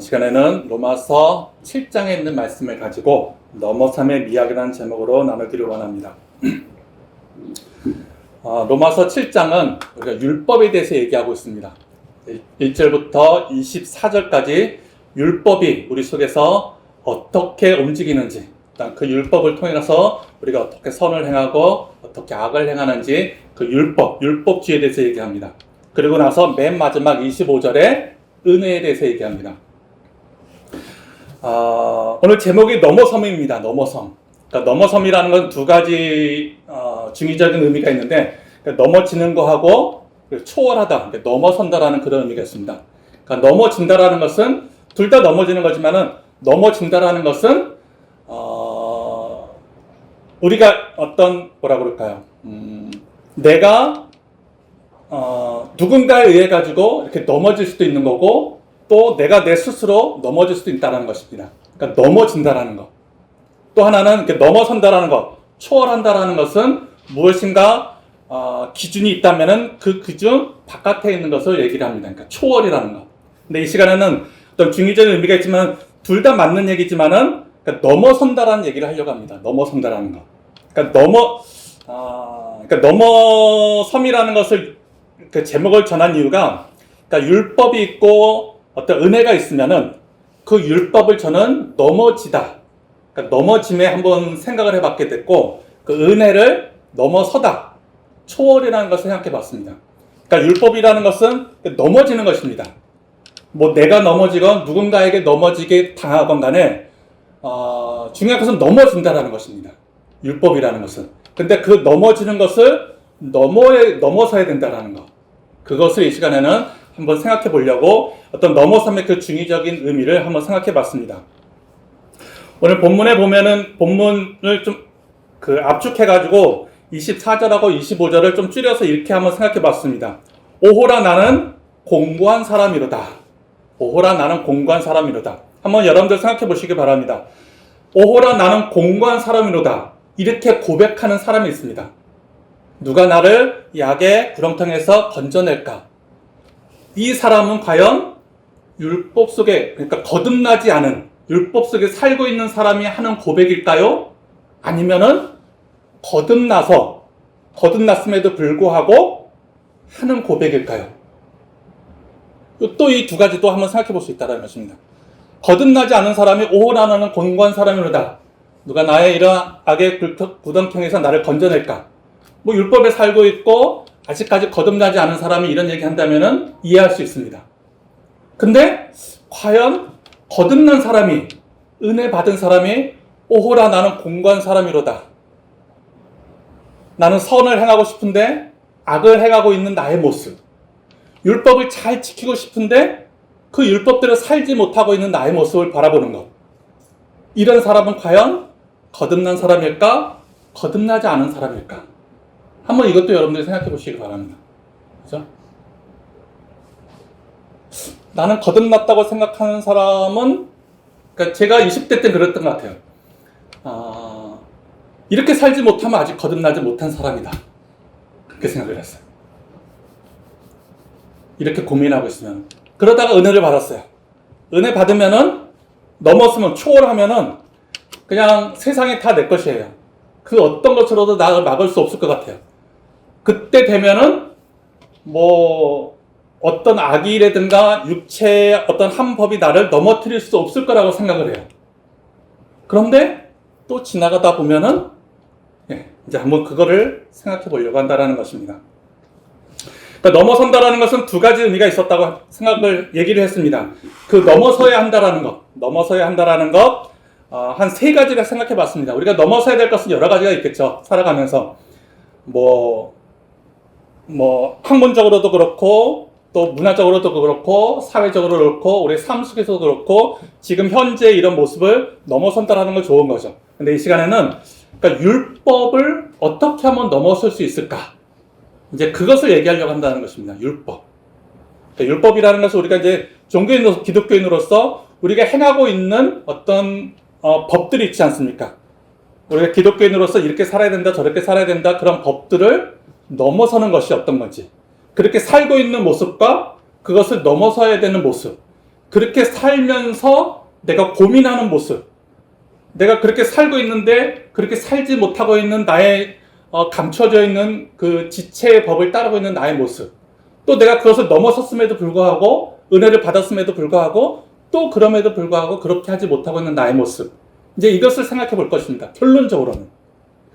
시간에는 로마서 7장에 있는 말씀을 가지고 넘어섬의 미학이라는 제목으로 나누기를 원합니다. 로마서 7장은 우리가 율법에 대해서 얘기하고 있습니다. 1절부터 24절까지 율법이 우리 속에서 어떻게 움직이는지, 그 율법을 통해서 우리가 어떻게 선을 행하고 어떻게 악을 행하는지 그 율법주의에 대해서 얘기합니다. 그리고 나서 맨 마지막 25절에 은혜에 대해서 얘기합니다. 오늘 제목이 넘어섬입니다. 넘어섬. 그러니까 넘어섬이라는 건 두 가지 중의적인 의미가 있는데, 그러니까 넘어지는 거하고 초월하다, 그러니까 넘어선다라는 그런 의미가 있습니다. 그러니까 넘어진다라는 것은 둘 다 넘어지는 거지만은, 넘어진다라는 것은 우리가 어떤 뭐라 그럴까요? 내가 누군가에 의해 가지고 이렇게 넘어질 수도 있는 거고, 또 내가 내 스스로 넘어질 수도 있다는 것입니다. 그러니까 넘어진다라는 것. 또 하나는 이렇게 넘어선다라는 것, 초월한다라는 것은 무엇인가 기준이 있다면은 그 기준 바깥에 있는 것을 얘기를 합니다. 그러니까 초월이라는 것. 근데 이 시간에는 어떤 중의적인 의미가 있지만 둘 다 맞는 얘기지만은, 그러니까 넘어선다라는 얘기를 하려고 합니다. 넘어선다라는 것. 그러니까 넘어섬이라는 것을 그 제목을 전한 이유가, 그러니까 율법이 있고 어떤 은혜가 있으면은 그 율법을 저는 넘어지다, 그러니까 넘어짐에 한번 생각을 해봤게 됐고, 그 은혜를 넘어서다, 초월이라는 것을 생각해 봤습니다. 그러니까 율법이라는 것은 넘어지는 것입니다. 뭐 내가 넘어지건 누군가에게 넘어지게 당하건 간에 중요한 것은 넘어진다라는 것입니다. 율법이라는 것은. 근데 그 넘어지는 것을 넘어서야 된다라는 것. 그것을 이 시간에는 한번 생각해 보려고 어떤 넘어섬의 그 중의적인 의미를 한번 생각해 봤습니다. 오늘 본문에 보면은 본문을 좀 압축해 가지고 24절하고 25절을 좀 줄여서 이렇게 한번 생각해 봤습니다. 오호라 나는 공고한 사람이로다. 오호라 나는 공고한 사람이로다. 한번 여러분들 생각해 보시기 바랍니다. 오호라 나는 공고한 사람이로다. 이렇게 고백하는 사람이 있습니다. 누가 나를 이 악의 구렁텅이에서 건져낼까? 이 사람은 과연 율법 속에, 그러니까 거듭나지 않은 율법 속에 살고 있는 사람이 하는 고백일까요? 아니면은 거듭났음에도 불구하고 하는 고백일까요? 또 이 두 가지도 한번 생각해 볼 수 있다는 것입니다. 거듭나지 않은 사람이 오호라 나는 공고한 사람이로다. 누가 나의 이러한 악의 구덩텅이에서 나를 건져낼까? 뭐 율법에 살고 있고 아직까지 거듭나지 않은 사람이 이런 얘기 한다면은 이해할 수 있습니다. 근데 과연 거듭난 사람이, 은혜 받은 사람이 오호라 나는 공고한 사람이로다. 나는 선을 행하고 싶은데 악을 행하고 있는 나의 모습. 율법을 잘 지키고 싶은데 그 율법대로 살지 못하고 있는 나의 모습을 바라보는 것. 이런 사람은 과연 거듭난 사람일까? 거듭나지 않은 사람일까? 한번 이것도 여러분들이 생각해 보시기 바랍니다. 그죠? 나는 거듭났다고 생각하는 사람은, 그러니까 제가 20대 때 그랬던 것 같아요. 이렇게 살지 못하면 아직 거듭나지 못한 사람이다. 그렇게 생각을 했어요. 이렇게 고민하고 있으면. 그러다가 은혜를 받았어요. 은혜 받으면은, 넘었으면, 초월하면은, 그냥 세상이 다 내 것이에요. 그 어떤 것으로도 나를 막을 수 없을 것 같아요. 그때 되면은, 어떤 악이라든가 육체의 어떤 한 법이 나를 넘어뜨릴 수 없을 거라고 생각을 해요. 그런데 또 지나가다 보면은, 이제 한번 그거를 생각해 보려고 한다는 것입니다. 그러니까 넘어선다라는 것은 두 가지 의미가 있었다고 얘기를 했습니다. 그 넘어서야 한다라는 것, 한 세 가지를 생각해 봤습니다. 우리가 넘어서야 될 것은 여러 가지가 있겠죠. 살아가면서. 학문적으로도 그렇고, 또 문화적으로도 그렇고, 사회적으로도 그렇고, 우리 삶 속에서도 그렇고, 지금 현재 이런 모습을 넘어선다라는 건 좋은 거죠. 근데 이 시간에는, 그러니까 율법을 어떻게 하면 넘어설 수 있을까? 이제 그것을 얘기하려고 한다는 것입니다. 율법. 그러니까 율법이라는 것은 우리가 이제 기독교인으로서 우리가 행하고 있는 어떤 법들이 있지 않습니까? 우리가 기독교인으로서 이렇게 살아야 된다, 저렇게 살아야 된다, 그런 법들을 넘어서는 것이 어떤 건지. 그렇게 살고 있는 모습과 그것을 넘어서야 되는 모습. 그렇게 살면서 내가 고민하는 모습, 내가 그렇게 살고 있는데 그렇게 살지 못하고 있는 나의 감춰져 있는 그 지체의 법을 따르고 있는 나의 모습, 또 내가 그것을 넘어섰음에도 불구하고 은혜를 받았음에도 불구하고 또 그럼에도 불구하고 그렇게 하지 못하고 있는 나의 모습, 이제 이것을 생각해 볼 것입니다. 결론적으로는.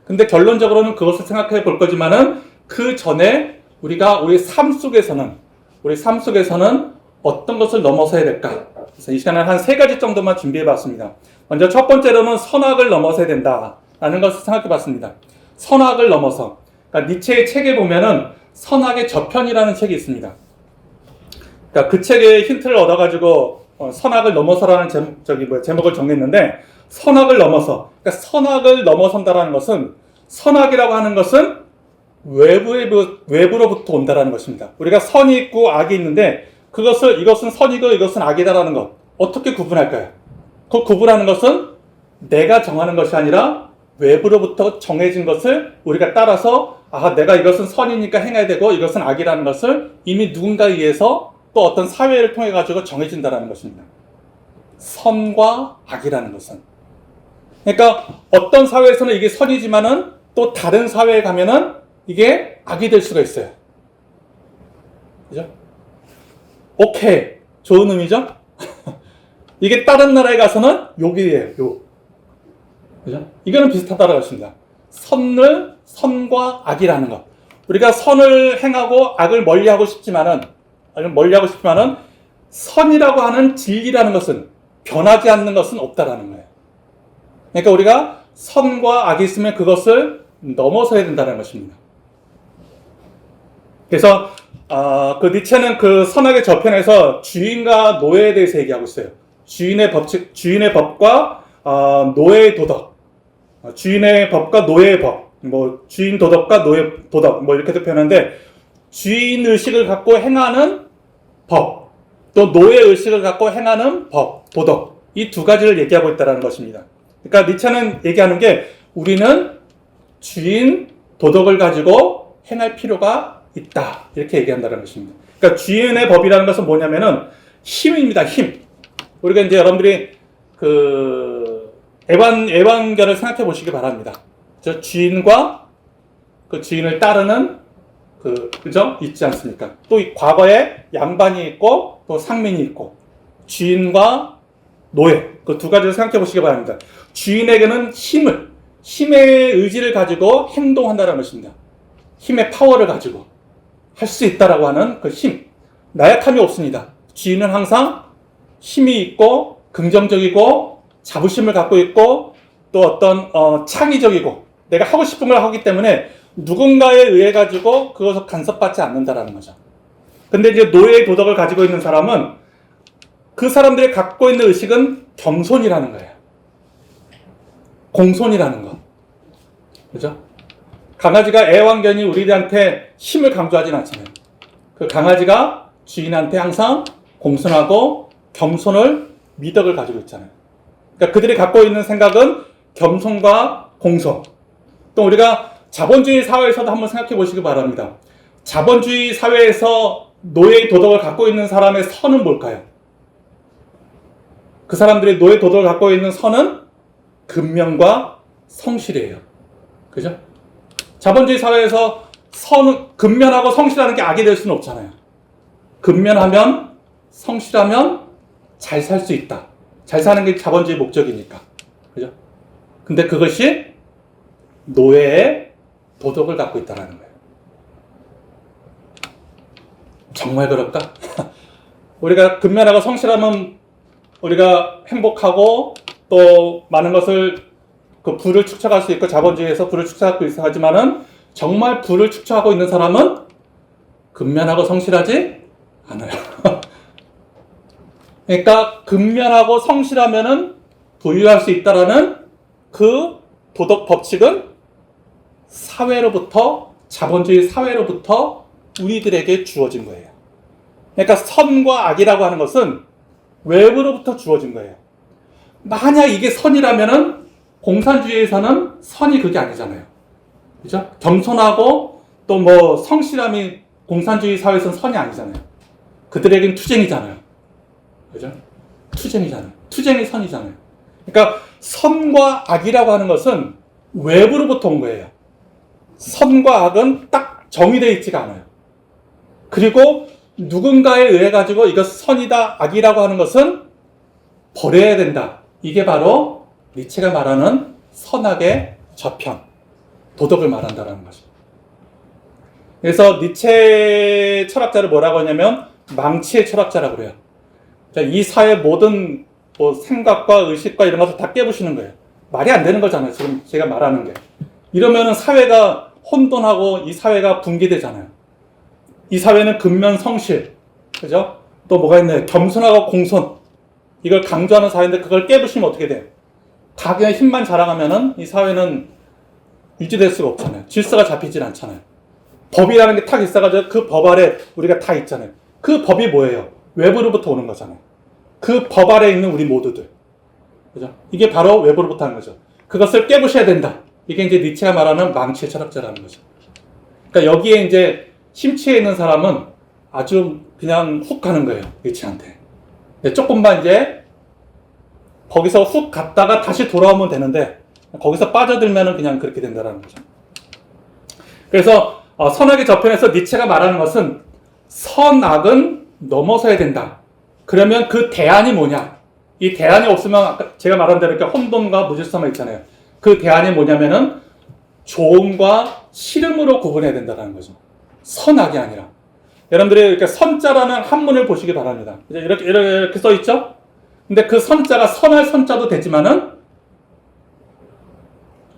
근데 결론적으로는 그것을 생각해 볼 거지만은 그 전에 우리가 우리 삶 속에서는 어떤 것을 넘어서야 될까? 그래서 이 시간에 한 3가지 정도만 준비해 봤습니다. 먼저 첫 번째로는 선악을 넘어서야 된다라는 것을 생각해 봤습니다. 선악을 넘어서. 그러니까 니체의 책에 보면은 선악의 저편이라는 책이 있습니다. 그러니까 그 책의 힌트를 얻어가지고 선악을 넘어서라는 제목을 정했는데, 선악을 넘어서. 그러니까 선악을 넘어선다라는 것은, 선악이라고 하는 것은 외부로부터 온다라는 것입니다. 우리가 선이 있고 악이 있는데 이것은 선이고 이것은 악이다라는 것, 어떻게 구분할까요? 그 구분하는 것은 내가 정하는 것이 아니라 외부로부터 정해진 것을 우리가 따라서 내가 이것은 선이니까 행해야 되고 이것은 악이라는 것을 이미 누군가에 의해서 또 어떤 사회를 통해 가지고 정해진다라는 것입니다. 선과 악이라는 것은. 그러니까 어떤 사회에서는 이게 선이지만은 또 다른 사회에 가면은 이게 악이 될 수가 있어요. 그죠? 오케이. 좋은 의미죠? 이게 다른 나라에 가서는 욕이에요. 욕. 그죠? 이거는 비슷하다라고 했습니다. 선과 악이라는 것. 우리가 선을 행하고 악을 멀리하고 싶지만은 선이라고 하는 진리라는 것은, 변하지 않는 것은 없다라는 거예요. 그러니까 우리가 선과 악이 있으면 그것을 넘어서야 된다는 것입니다. 그래서 그 니체는 그 선악의 저편에서 주인과 노예에 대해서 얘기하고 있어요. 주인의 법과 노예의 도덕, 주인의 법과 노예의 법, 주인 도덕과 노예 도덕, 이렇게도 표현하는데, 주인 의식을 갖고 행하는 법, 또 노예 의식을 갖고 행하는 법, 도덕, 이 2가지를 얘기하고 있다는 것입니다. 그러니까 니체는 얘기하는 게, 우리는 주인 도덕을 가지고 행할 필요가 있다, 이렇게 얘기한다는 것입니다. 그러니까 주인의 법이라는 것은 뭐냐면은 힘입니다. 힘. 우리가 이제 여러분들이 그 애완견을 생각해 보시기 바랍니다. 저 주인과 그 주인을 따르는 그죠? 있지 않습니까? 또 과거에 양반이 있고 또 상민이 있고, 주인과 노예, 그 2가지를 생각해 보시기 바랍니다. 주인에게는 힘의 의지를 가지고 행동한다는 것입니다. 힘의 파워를 가지고 할 수 있다라고 하는 그 힘. 나약함이 없습니다. 주인은 항상 힘이 있고 긍정적이고 자부심을 갖고 있고 또 어떤 창의적이고 내가 하고 싶은 걸 하기 때문에 누군가에 의해 가지고 그것을 간섭받지 않는다라는 거죠. 근데 이제 노예의 도덕을 가지고 있는 사람은 그 사람들이 갖고 있는 의식은 겸손이라는 거예요. 공손이라는 거. 그죠? 강아지가 애완견이 우리한테 힘을 강조하진 않잖아요. 그 강아지가 주인한테 항상 공손하고 겸손을, 미덕을 가지고 있잖아요. 그러니까 그들이 갖고 있는 생각은 겸손과 공손. 또 우리가 자본주의 사회에서도 한번 생각해 보시기 바랍니다. 자본주의 사회에서 노예의 도덕을 갖고 있는 사람의 선은 뭘까요? 그 사람들이 노예 도덕을 갖고 있는 선은 근면과 성실이에요. 그죠? 자본주의 사회에서 근면하고 성실하는 게 악이 될 수는 없잖아요. 근면하면, 성실하면 잘 살 수 있다. 잘 사는 게 자본주의 목적이니까. 그죠? 근데 그것이 노예의 도덕을 갖고 있다는 거예요. 정말 그럴까? 우리가 근면하고 성실하면 우리가 행복하고 또 많은 것을 그 부를 축적할 수 있고, 자본주의에서 부를 축적하고 있어 하지만은 정말 부를 축적하고 있는 사람은 근면하고 성실하지 않아요. 그러니까 근면하고 성실하면은 부유할 수 있다라는 그 도덕 법칙은 사회로부터, 자본주의 사회로부터 우리들에게 주어진 거예요. 그러니까 선과 악이라고 하는 것은 외부로부터 주어진 거예요. 만약 이게 선이라면은 공산주의에서는 선이 그게 아니잖아요. 그죠? 겸손하고 또 성실함이 공산주의 사회에서는 선이 아니잖아요. 그들에겐 투쟁이잖아요. 그죠? 투쟁이잖아요. 투쟁이 선이잖아요. 그러니까 선과 악이라고 하는 것은 외부로부터 온 거예요. 선과 악은 딱 정의되어 있지가 않아요. 그리고 누군가에 의해 가지고 이것 선이다, 악이라고 하는 것은 버려야 된다. 이게 바로 니체가 말하는 선악의 저편, 도덕을 말한다는 거죠. 그래서 니체 철학자를 뭐라고 하냐면 망치의 철학자라고 그래요. 이 사회 모든 생각과 의식과 이런 것을 다 깨부시는 거예요. 말이 안 되는 거잖아요. 지금 제가 말하는 게. 이러면은 사회가 혼돈하고 이 사회가 붕괴되잖아요. 이 사회는 근면성실, 그죠? 또 뭐가 있나요? 겸손하고 공손. 이걸 강조하는 사회인데 그걸 깨부시면 어떻게 돼요? 자기의 힘만 자랑하면은 이 사회는 유지될 수가 없잖아요. 질서가 잡히질 않잖아요. 법이라는 게 탁 있어가지고 그 법 아래 우리가 다 있잖아요. 그 법이 뭐예요? 외부로부터 오는 거잖아요. 그 법 아래 있는 우리 모두들. 그죠? 이게 바로 외부로부터 하는 거죠. 그것을 깨부셔야 된다. 이게 이제 니체가 말하는 망치의 철학자라는 거죠. 그러니까 여기에 이제 심취해 있는 사람은 아주 그냥 훅 가는 거예요. 니체한테. 조금만 이제 거기서 훅 갔다가 다시 돌아오면 되는데 거기서 빠져들면은 그냥 그렇게 된다는 거죠. 그래서 선악의 저편에서 니체가 말하는 것은 선악은 넘어서야 된다. 그러면 그 대안이 뭐냐? 이 대안이 없으면 아까 제가 말한 대로 이렇게 혼돈과 무질서만 있잖아요. 그 대안이 뭐냐면은 좋음과 싫음으로 구분해야 된다는 거죠. 선악이 아니라. 여러분들이 이렇게 선자라는 한문을 보시기 바랍니다. 이렇게 써 있죠? 근데 그 선자가 선할 선자도 되지만은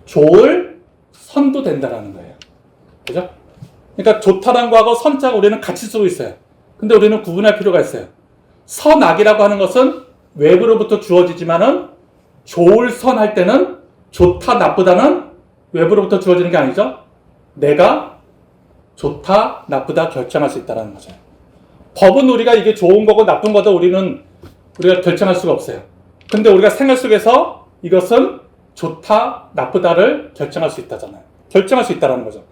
좋을 선도 된다라는 거예요. 그죠? 그러니까 좋다는 거하고 선자가 우리는 같이 쓰고 있어요. 근데 우리는 구분할 필요가 있어요. 선악이라고 하는 것은 외부로부터 주어지지만은 좋을 선할 때는 좋다 나쁘다는 외부로부터 주어지는 게 아니죠. 내가 좋다 나쁘다 결정할 수 있다는 거죠. 법은 우리가 이게 좋은 거고 나쁜 거다 우리가 결정할 수가 없어요. 근데 우리가 생활 속에서 이것은 좋다 나쁘다를 결정할 수 있다잖아요. 결정할 수 있다는 거죠.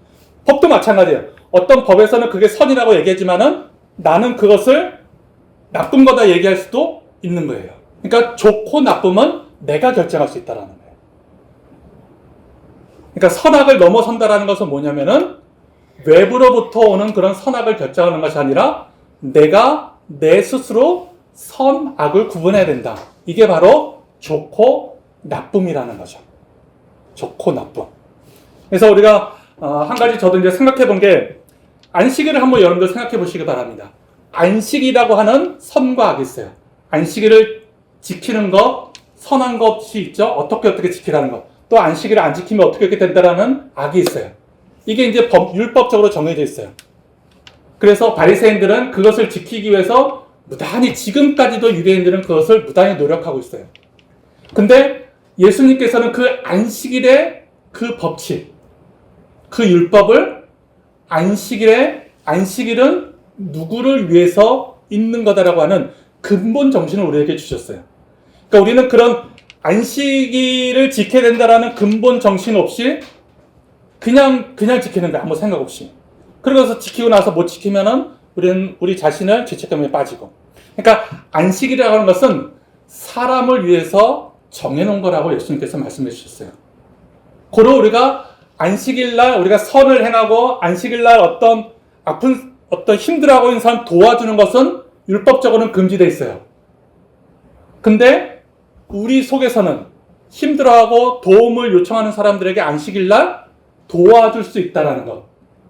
법도 마찬가지예요. 어떤 법에서는 그게 선이라고 얘기하지만은 나는 그것을 나쁜 거다 얘기할 수도 있는 거예요. 그러니까 좋고 나쁨은 내가 결정할 수 있다는 거예요. 그러니까 선악을 넘어선다라는 것은 뭐냐면은 외부로부터 오는 그런 선악을 결정하는 것이 아니라 내가 내 스스로 선악을 구분해야 된다. 이게 바로 좋고 나쁨이라는 거죠. 좋고 나쁨. 그래서 우리가 한 가지 저도 이제 생각해 본 게 안식일을 한번 여러분들 생각해 보시기 바랍니다. 안식이라고 하는 선과 악이 있어요. 안식일을 지키는 것, 선한 것이 있죠. 어떻게 지키라는 것. 또 안식일을 안 지키면 어떻게 된다라는 악이 있어요. 이게 이제 율법적으로 정해져 있어요. 그래서 바리새인들은 그것을 지키기 위해서 무단히 지금까지도 유대인들은 그것을 무단히 노력하고 있어요. 근데 예수님께서는 그 안식일의 그 법칙, 그 율법을 안식일은 누구를 위해서 있는 거다라고 하는 근본 정신을 우리에게 주셨어요. 그러니까 우리는 그런 안식일을 지켜야 된다라는 근본 정신 없이 그냥 지키는 거야. 아무 생각 없이. 그러고서 지키고 나서 못 지키면은 우리 자신을 죄책감에 빠지고. 그러니까 안식일이라고 하는 것은 사람을 위해서 정해놓은 거라고 예수님께서 말씀해 주셨어요. 고로 우리가 안식일날 우리가 선을 행하고 안식일날 어떤 힘들어하고 있는 사람 도와주는 것은 율법적으로는 금지되어 있어요. 근데 우리 속에서는 힘들어하고 도움을 요청하는 사람들에게 안식일날 도와줄 수 있다는 것.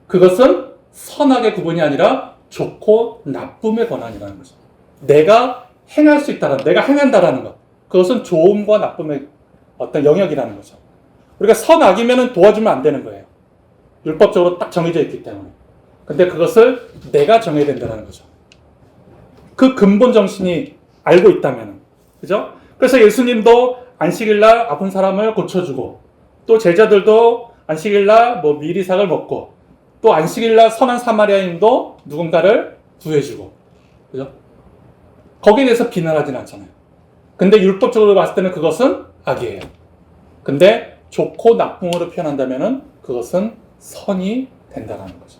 그것은 선악의 구분이 아니라 좋고 나쁨의 권한이라는 거죠. 내가 행할 수 있다는, 내가 행한다라는 것. 그것은 좋음과 나쁨의 어떤 영역이라는 거죠. 우리가 선악이면 도와주면 안 되는 거예요. 율법적으로 딱 정해져 있기 때문에. 근데 그것을 내가 정해야 된다는 거죠. 그 근본 정신이 알고 있다면. 그죠? 그래서 예수님도 안식일날 아픈 사람을 고쳐주고, 또 제자들도 안식일날 미리삭을 먹고, 또 안식일날 선한 사마리아인도 누군가를 구해주고. 그죠? 거기에 대해서 비난하지는 않잖아요. 근데 율법적으로 봤을 때는 그것은 악이에요. 근데 좋고 나쁨으로 표현한다면은 그것은 선이 된다는 거죠.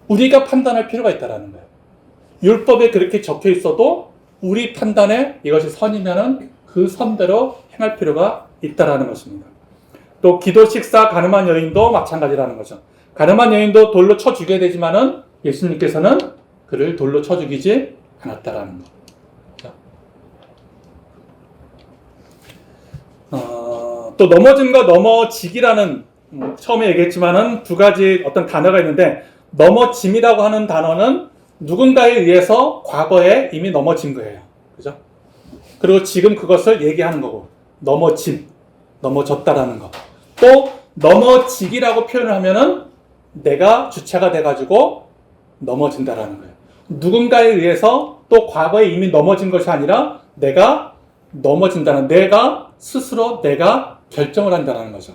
우리가 판단할 필요가 있다는 거예요. 율법에 그렇게 적혀 있어도 우리 판단에 이것이 선이면은 그 선대로 행할 필요가 있다라는 것입니다. 또 기도, 식사, 가늠한 여인도 마찬가지라는 거죠. 가늠한 여인도 돌로 쳐 죽여야 되지만은 예수님께서는 그를 돌로 쳐 죽이지 않았다라는 거. 또 넘어짐과 넘어지기라는 처음에 얘기했지만은 두 가지 어떤 단어가 있는데 넘어짐이라고 하는 단어는 누군가에 의해서 과거에 이미 넘어진 거예요. 그죠? 그리고 지금 그것을 얘기하는 거고 넘어짐, 넘어졌다라는 거. 또 넘어지기라고 표현을 하면은 내가 주체가 돼가지고 넘어진다라는 거예요. 누군가에 의해서 또 과거에 이미 넘어진 것이 아니라 내가 넘어진다는, 내가 스스로 내가 결정을 한다는 거죠.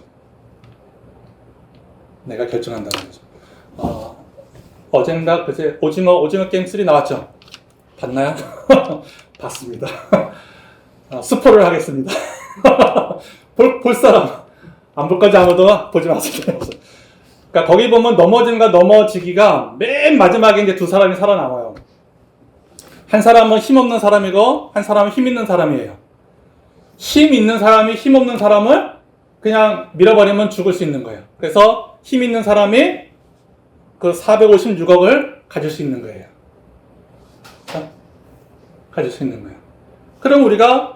내가 결정한다는 거죠. 어젠가 그제 오징어 게임 3 나왔죠? 봤나요? 봤습니다. 스포를 하겠습니다. 볼 사람 안 볼 거지 아무도 보지 마세요. 그러니까 거기 보면 넘어짐과 넘어지기가 맨 마지막에 이제 두 사람이 살아남아요. 한 사람은 힘없는 사람이고 한 사람은 힘 있는 사람이에요. 힘 있는 사람이 힘 없는 사람을 그냥 밀어버리면 죽을 수 있는 거예요. 그래서 힘 있는 사람이 그 456억을 가질 수 있는 거예요. 가질 수 있는 거예요. 그럼 우리가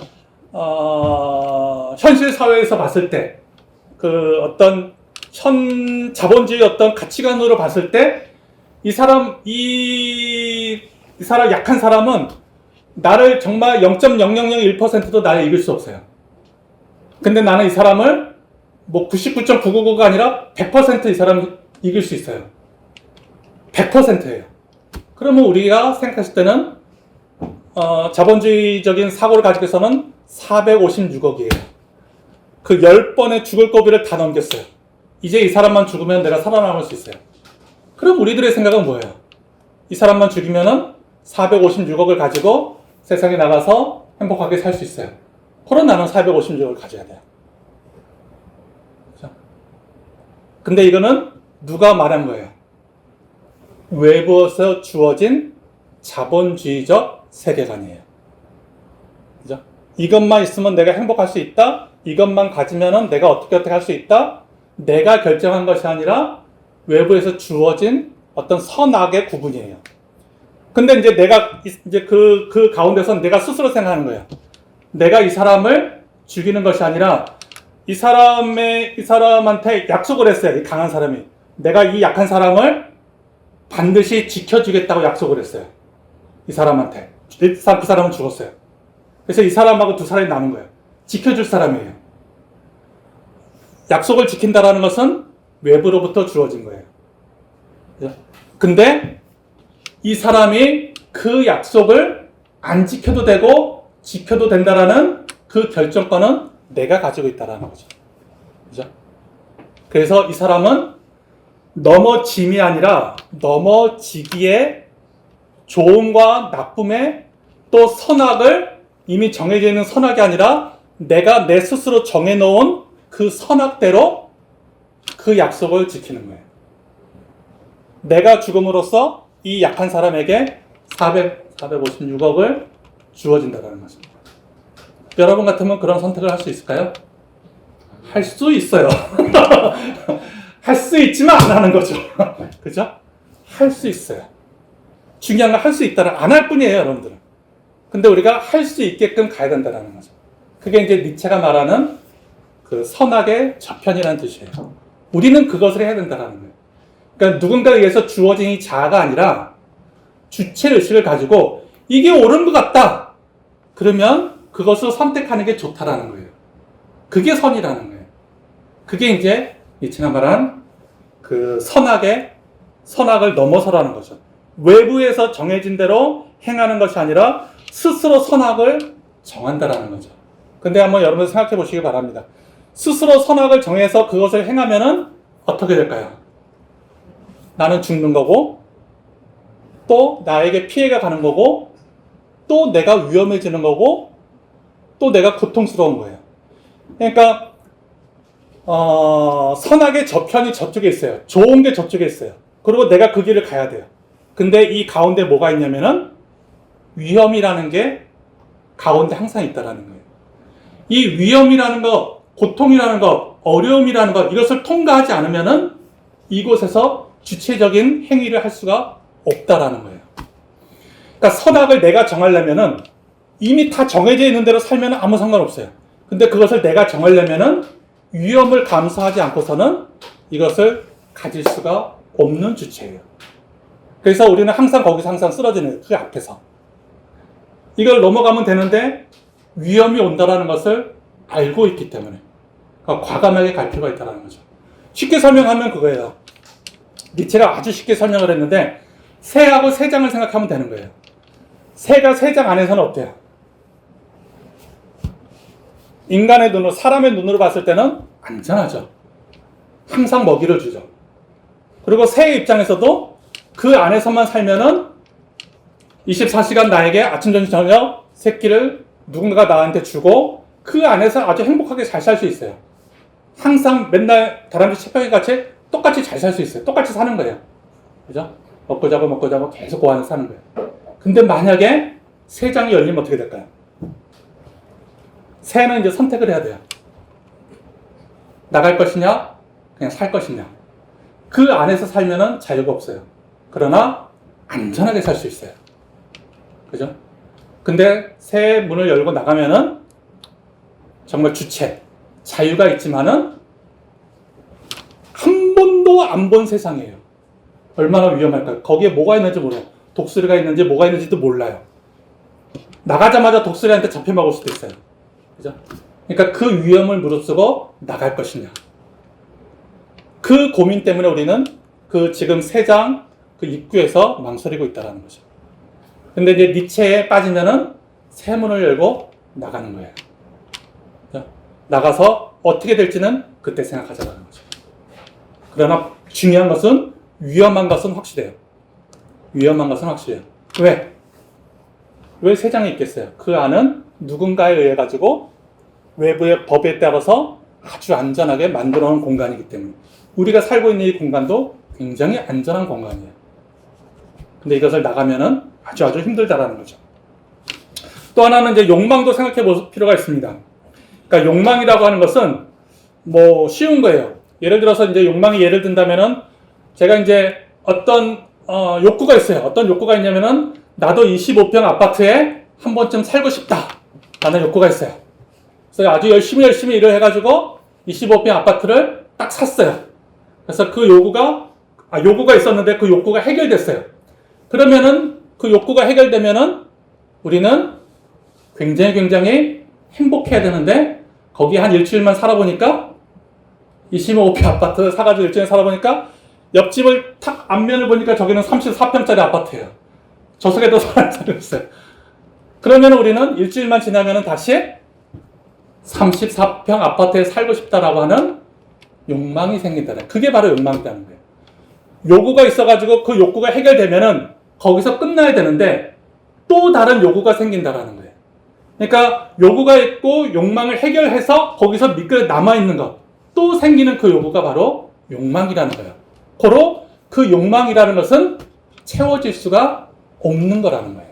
현실 사회에서 봤을 때 그 어떤 자본주의 어떤 가치관으로 봤을 때 이 사람 약한 사람은 나를 정말 0.0001%도 나를 이길 수 없어요. 근데 나는 이 사람을 뭐 99.999가 아니라 100% 이 사람을 이길 수 있어요. 100%예요. 그러면 우리가 생각했을 때는 자본주의적인 사고를 가지고서는 456억이에요. 그 10번의 죽을 고비를 다 넘겼어요. 이제 이 사람만 죽으면 내가 살아남을 수 있어요. 그럼 우리들의 생각은 뭐예요? 이 사람만 죽이면은 456억을 가지고 세상에 나가서 행복하게 살 수 있어요. 그럼 나는 456억을 가져야 돼요. 그렇죠? 근데 이거는 누가 말한 거예요? 외부에서 주어진 자본주의적 세계관이에요. 그죠? 이것만 있으면 내가 행복할 수 있다? 이것만 가지면은 내가 어떻게 할 수 있다? 내가 결정한 것이 아니라 외부에서 주어진 어떤 선악의 구분이에요. 근데 이제 내가 이제 그 가운데서 내가 스스로 생각하는 거예요. 내가 이 사람을 죽이는 것이 아니라 이 사람한테 약속을 했어요. 이 강한 사람이. 내가 이 약한 사람을 반드시 지켜주겠다고 약속을 했어요. 이 사람한테. 그 사람은 죽었어요. 그래서 이 사람하고 두 사람이 남은 거예요. 지켜줄 사람이에요. 약속을 지킨다라는 것은 외부로부터 주어진 거예요. 근데 이 사람이 그 약속을 안 지켜도 되고 지켜도 된다라는 그 결정권은 내가 가지고 있다라는 거죠. 그죠? 그래서 이 사람은 넘어짐이 아니라 넘어지기에 좋음과 나쁨에 또 선악을 이미 정해져 있는 선악이 아니라 내가 내 스스로 정해놓은 그 선악대로 그 약속을 지키는 거예요. 내가 죽음으로써 이 약한 사람에게 456억을 주어진다는 것입니다. 여러분 같으면 그런 선택을 할 수 있을까요? 할 수 있어요. 할 수 있지만 안 하는 거죠. 그죠? 할 수 있어요. 중요한 건 할 수 있다는 안 할 뿐이에요, 여러분들은. 근데 우리가 할 수 있게끔 가야 된다는 거죠. 그게 이제 니체가 말하는 그 선악의 저편이라는 뜻이에요. 우리는 그것을 해야 된다는 거예요. 그러니까 누군가에 의해서 주어진 이 자아가 아니라 주체의식을 가지고 이게 옳은 것 같다. 그러면 그것을 선택하는 게 좋다라는 거예요. 그게 선이라는 거예요. 그게 이제 니체가 말한 그 선악을 넘어서라는 거죠. 외부에서 정해진 대로 행하는 것이 아니라 스스로 선악을 정한다라는 거죠. 근데 한번 여러분 생각해 보시기 바랍니다. 스스로 선악을 정해서 그것을 행하면은 어떻게 될까요? 나는 죽는 거고, 또 나에게 피해가 가는 거고, 또 내가 위험해지는 거고, 또 내가 고통스러운 거예요. 그러니까 선악의 저편이 저쪽에 있어요. 좋은 게 저쪽에 있어요. 그리고 내가 그 길을 가야 돼요. 근데 이 가운데 뭐가 있냐면은 위험이라는 게 가운데 항상 있다라는 거예요. 이 위험이라는 것, 고통이라는 것, 어려움이라는 것, 이것을 통과하지 않으면은 이곳에서 주체적인 행위를 할 수가 없다라는 거예요. 그러니까 선악을 내가 정하려면은 이미 다 정해져 있는 대로 살면 아무 상관없어요. 근데 그것을 내가 정하려면은 위험을 감수하지 않고서는 이것을 가질 수가 없는 주체예요. 그래서 우리는 항상 거기서 항상 쓰러지는 그 앞에서 이걸 넘어가면 되는데 위험이 온다라는 것을 알고 있기 때문에 그러니까 과감하게 갈 필요가 있다는 거죠. 쉽게 설명하면 그거예요. 니체가 아주 쉽게 설명을 했는데 새하고 새장을 생각하면 되는 거예요. 새가 새장 안에서는 어때요? 인간의 눈으로, 사람의 눈으로 봤을 때는 안전하죠. 항상 먹이를 주죠. 그리고 새의 입장에서도 그 안에서만 살면은 24시간 나에게 아침, 점심, 저녁 새끼를 누군가가 나한테 주고 그 안에서 아주 행복하게 잘 살 수 있어요. 항상 맨날 다람쥐 채평이 같이 똑같이 잘 살 수 있어요. 똑같이 사는 거예요. 그죠? 먹고 자고 계속 그 안에 사는 거예요. 근데 만약에 새장이 열리면 어떻게 될까요? 새는 이제 선택을 해야 돼요. 나갈 것이냐, 그냥 살 것이냐. 그 안에서 살면은 자유가 없어요. 그러나 안전하게 살 수 있어요. 그죠? 근데 새 문을 열고 나가면은 정말 주체, 자유가 있지만은 한 번도 안 본 세상이에요. 얼마나 위험할까요? 거기에 뭐가 있는지 몰라요. 독수리가 있는지 뭐가 있는지도 몰라요. 나가자마자 독수리한테 잡혀 먹을 수도 있어요. 그죠? 그러니까 그 위험을 무릅쓰고 나갈 것이냐. 그 고민 때문에 우리는 그 지금 새장 그 입구에서 망설이고 있다는 거죠. 근데 이제 니체에 빠지면은 새 문을 열고 나가는 거예요. 그죠? 나가서 어떻게 될지는 그때 생각하자는 거죠. 그러나 중요한 것은 위험한 것은 확실해요. 위험한 것은 확실해요. 왜? 왜 새장이 있겠어요? 그 안은 누군가에 의해 가지고 외부의 법에 따라서 아주 안전하게 만들어 놓은 공간이기 때문에 우리가 살고 있는 이 공간도 굉장히 안전한 공간이에요. 근데 이것을 나가면은 아주 힘들다라는 거죠. 또 하나는 이제 욕망도 생각해 볼 필요가 있습니다. 그러니까 욕망이라고 하는 것은 뭐 쉬운 거예요. 예를 들어서 이제 욕망이 예를 든다면은 제가 이제 어떤 욕구가 있어요. 어떤 욕구가 있냐면은 나도 25평 아파트에 한 번쯤 살고 싶다라는 욕구가 있어요. 그래서 아주 열심히 일을 해가지고 25평 아파트를 딱 샀어요. 그래서 그 요구가 있었는데 그 욕구가 해결됐어요. 그러면은 그 욕구가 해결되면은 우리는 굉장히 행복해야 되는데 거기 한 일주일만 살아보니까 25평 아파트 사가지고 일주일 살아보니까 옆집을 탁 앞면을 보니까 저기는 34평짜리 아파트예요. 저 속에도 사람이 살고 있어요. 그러면 우리는 일주일만 지나면 다시 34평 아파트에 살고 싶다라고 하는 욕망이 생긴다. 그게 바로 욕망이라는 거예요. 요구가 있어가지고 그 욕구가 해결되면은 거기서 끝나야 되는데 또 다른 요구가 생긴다라는 거예요. 그러니까 요구가 있고 욕망을 해결해서 거기서 미끄러 남아있는 것, 또 생기는 그 요구가 바로 욕망이라는 거예요. 고로 그 욕망이라는 것은 채워질 수가 없는 거라는 거예요.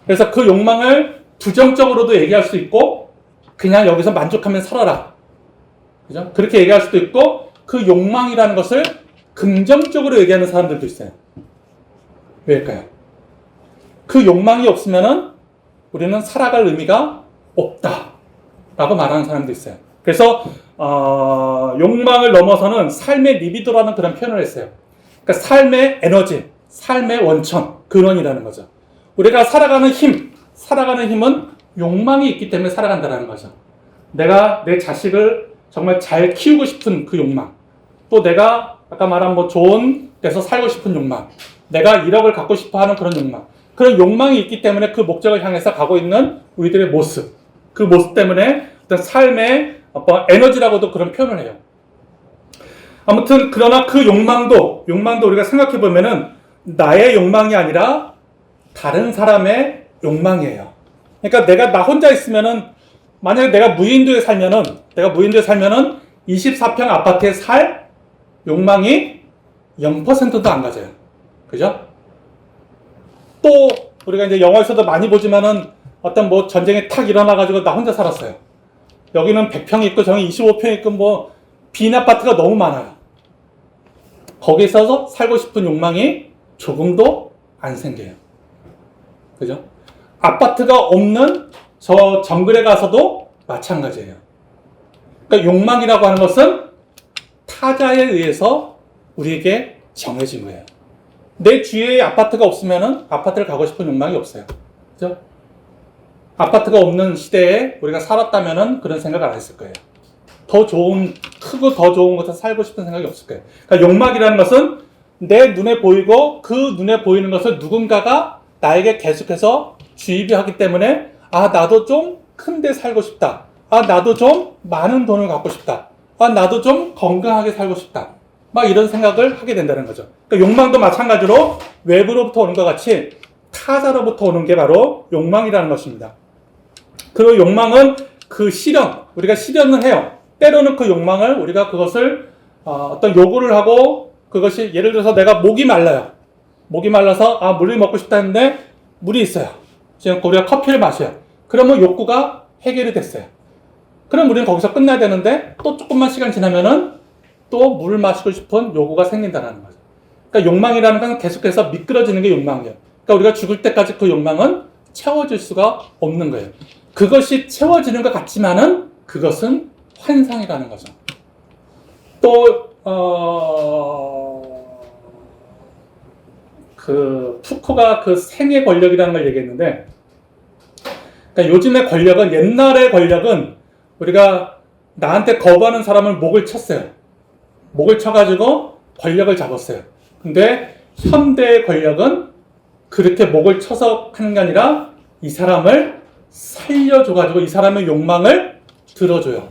그래서 그 욕망을 부정적으로도 얘기할 수 있고 그냥 여기서 만족하면 살아라. 그죠? 그렇게 얘기할 수도 있고 그 욕망이라는 것을 긍정적으로 얘기하는 사람들도 있어요. 왜일까요? 그 욕망이 없으면은 우리는 살아갈 의미가 없다라고 말하는 사람도 있어요. 그래서 욕망을 넘어서는 삶의 리비도라는 그런 표현을 했어요. 그러니까 삶의 에너지, 삶의 원천, 근원이라는 거죠. 우리가 살아가는 힘은 욕망이 있기 때문에 살아간다는 거죠. 내가 내 자식을 정말 잘 키우고 싶은 그 욕망, 또 내가 아까 말한 뭐 좋은 데서 살고 싶은 욕망, 내가 1억을 갖고 싶어하는 그런 욕망, 그런 욕망이 있기 때문에 그 목적을 향해서 가고 있는 우리들의 모습, 그 모습 때문에 어떤 삶의 에너지라고도 그런 표현을 해요. 아무튼 그러나 그 욕망도 우리가 생각해 보면은 나의 욕망이 아니라 다른 사람의 욕망이에요. 그러니까 내가 나 혼자 있으면은 만약에 내가 무인도에 살면은 24평 아파트에 살 욕망이 0%도 안 가져요. 그죠? 또 우리가 이제 영화에서도 많이 보지만은 어떤 뭐 전쟁이 탁 일어나가지고 나 혼자 살았어요. 여기는 100평 있고 저기 25평 있고 뭐 빈 아파트가 너무 많아요. 거기서 살고 싶은 욕망이 조금도 안 생겨요. 그죠? 아파트가 없는 저 정글에 가서도 마찬가지예요. 그러니까 욕망이라고 하는 것은 타자에 의해서 우리에게 정해진 거예요. 내 주위에 아파트가 없으면은 아파트를 가고 싶은 욕망이 없어요. 그죠? 아파트가 없는 시대에 우리가 살았다면은 그런 생각을 안 했을 거예요. 더 좋은, 크고 더 좋은 곳에서 살고 싶은 생각이 없을 거예요. 그러니까 욕망이라는 것은 내 눈에 보이고 그 눈에 보이는 것을 누군가가 나에게 계속해서 주입이 하기 때문에 아, 나도 좀 큰 데 살고 싶다. 아, 나도 좀 많은 돈을 갖고 싶다. 아, 나도 좀 건강하게 살고 싶다. 막 이런 생각을 하게 된다는 거죠. 그러니까 욕망도 마찬가지로 외부로부터 오는 것 같이 타자로부터 오는 게 바로 욕망이라는 것입니다. 그리고 욕망은 그 실현, 우리가 실현을 해요. 때로는 그 욕망을 우리가 그것을 어떤 요구를 하고 그것이 예를 들어서 내가 목이 말라요. 목이 말라서 아, 물을 먹고 싶다 했는데 물이 있어요. 지금 우리가 커피를 마셔요. 그러면 욕구가 해결이 됐어요. 그럼 우리는 거기서 끝나야 되는데 또 조금만 시간 지나면은 또 물을 마시고 싶은 요구가 생긴다는 거죠. 그러니까 욕망이라는 건 계속해서 미끄러지는 게 욕망이에요. 그러니까 우리가 죽을 때까지 그 욕망은 채워질 수가 없는 거예요. 그것이 채워지는 것 같지만은 그것은 환상이라는 거죠. 또 푸코가 그 생의 권력이라는 걸 얘기했는데, 그러니까 요즘의 권력은, 옛날의 권력은 우리가 나한테 거부하는 사람을 목을 쳤어요. 목을 쳐가지고 권력을 잡았어요. 근데 현대의 권력은 그렇게 목을 쳐서 하는 게 아니라 이 사람을 살려줘가지고 이 사람의 욕망을 들어줘요.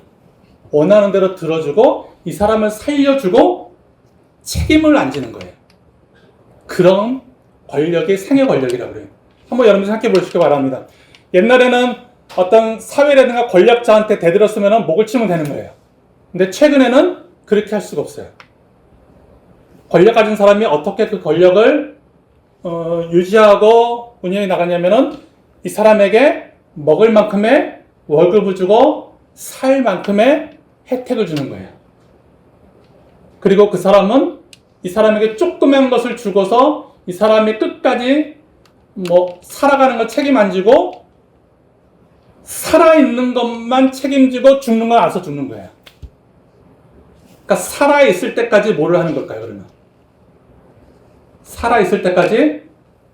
원하는 대로 들어주고 이 사람을 살려주고 책임을 안 지는 거예요. 그런 권력이 생의 권력이라고 그래요. 한번 여러분 생각해 보시기 바랍니다. 옛날에는 어떤 사회라든가 권력자한테 대들었으면 목을 치면 되는 거예요. 근데 최근에는 그렇게 할 수가 없어요. 권력 가진 사람이 어떻게 그 권력을 유지하고 운영해 나가냐면은 이 사람에게 먹을 만큼의 월급을 주고 살 만큼의 혜택을 주는 거예요. 그리고 그 사람은 이 사람에게 조그만 것을 주고서 이 사람이 끝까지 뭐 살아가는 걸 책임 안 지고 살아있는 것만 책임지고 죽는 건 알아서 죽는 거예요. 그러니까 살아있을 때까지 뭐를 하는 걸까요, 그러면? 살아있을 때까지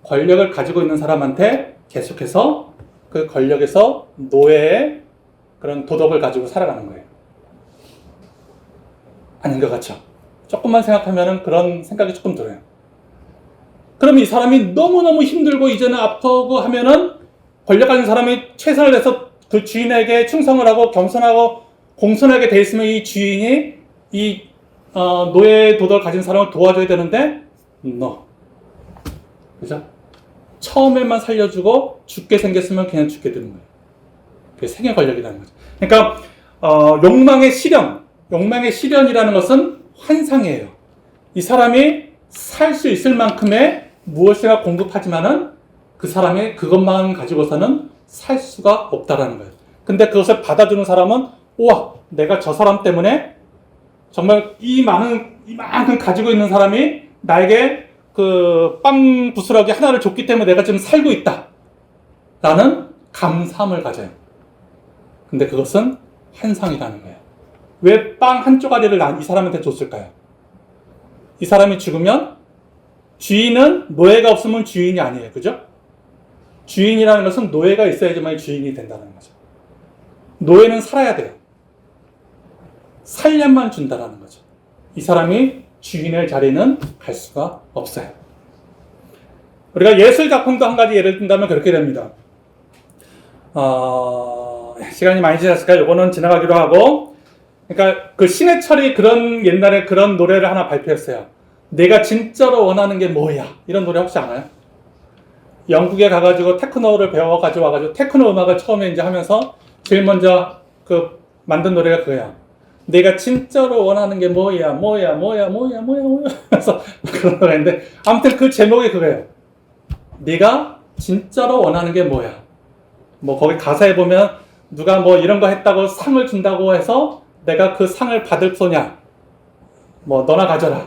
권력을 가지고 있는 사람한테 계속해서 그 권력에서 노예의 그런 도덕을 가지고 살아가는 거예요. 아닌 것 같죠? 조금만 생각하면 그런 생각이 조금 들어요. 그럼 이 사람이 너무너무 힘들고 이제는 아프고 하면은 권력 가진 사람이 최선을 다해서 그 주인에게 충성을 하고 겸손하고 공손하게 돼 있으면 이 주인이 이 노예 도덕을 가진 사람을 도와줘야 되는데 그죠? 처음에만 살려주고 죽게 생겼으면 그냥 죽게 되는 거예요. 그게 생의 권력이라는 거죠. 그러니까 욕망의 실현이라는 것은 환상이에요. 이 사람이 살 수 있을 만큼의 무엇이나 공급하지만은 그 사람이 그것만 가지고서는 살 수가 없다라는 거예요. 근데 그것을 받아주는 사람은 우와, 내가 저 사람 때문에 정말 이만큼 가지고 있는 사람이 나에게 그 빵 부스러기 하나를 줬기 때문에 내가 지금 살고 있다 라는 감사함을 가져요. 근데 그것은 환상이라는 거예요. 왜 빵 한 쪼가리를 이 사람한테 줬을까요? 이 사람이 죽으면 주인은 노예가 없으면 주인이 아니에요. 그죠? 주인이라는 것은 노예가 있어야지만 주인이 된다는 거죠. 노예는 살아야 돼요. 살려만 준다는 거죠. 이 사람이 주인의 자리는 갈 수가 없어요. 우리가 예술 작품도 한 가지 예를 든다면 그렇게 됩니다. 시간이 많이 지났을까요? 이거는 지나가기로 하고, 그러니까 그 신해철이 옛날에 그런 노래를 하나 발표했어요. 내가 진짜로 원하는 게 뭐야? 이런 노래 혹시 아나요? 영국에 가가지고 테크노를 배워가지고 테크노 음악을 처음에 이제 하면서 제일 먼저 그 만든 노래가 그거야. 내가 진짜로 원하는 게 뭐야? 그래서 그런 노래인데 아무튼 그 제목이 그거예요. 네가 진짜로 원하는 게 뭐야? 뭐 거기 가사에 보면 누가 뭐 이런 거 했다고 상을 준다고 해서 내가 그 상을 받을 소냐, 뭐 너나 가져라,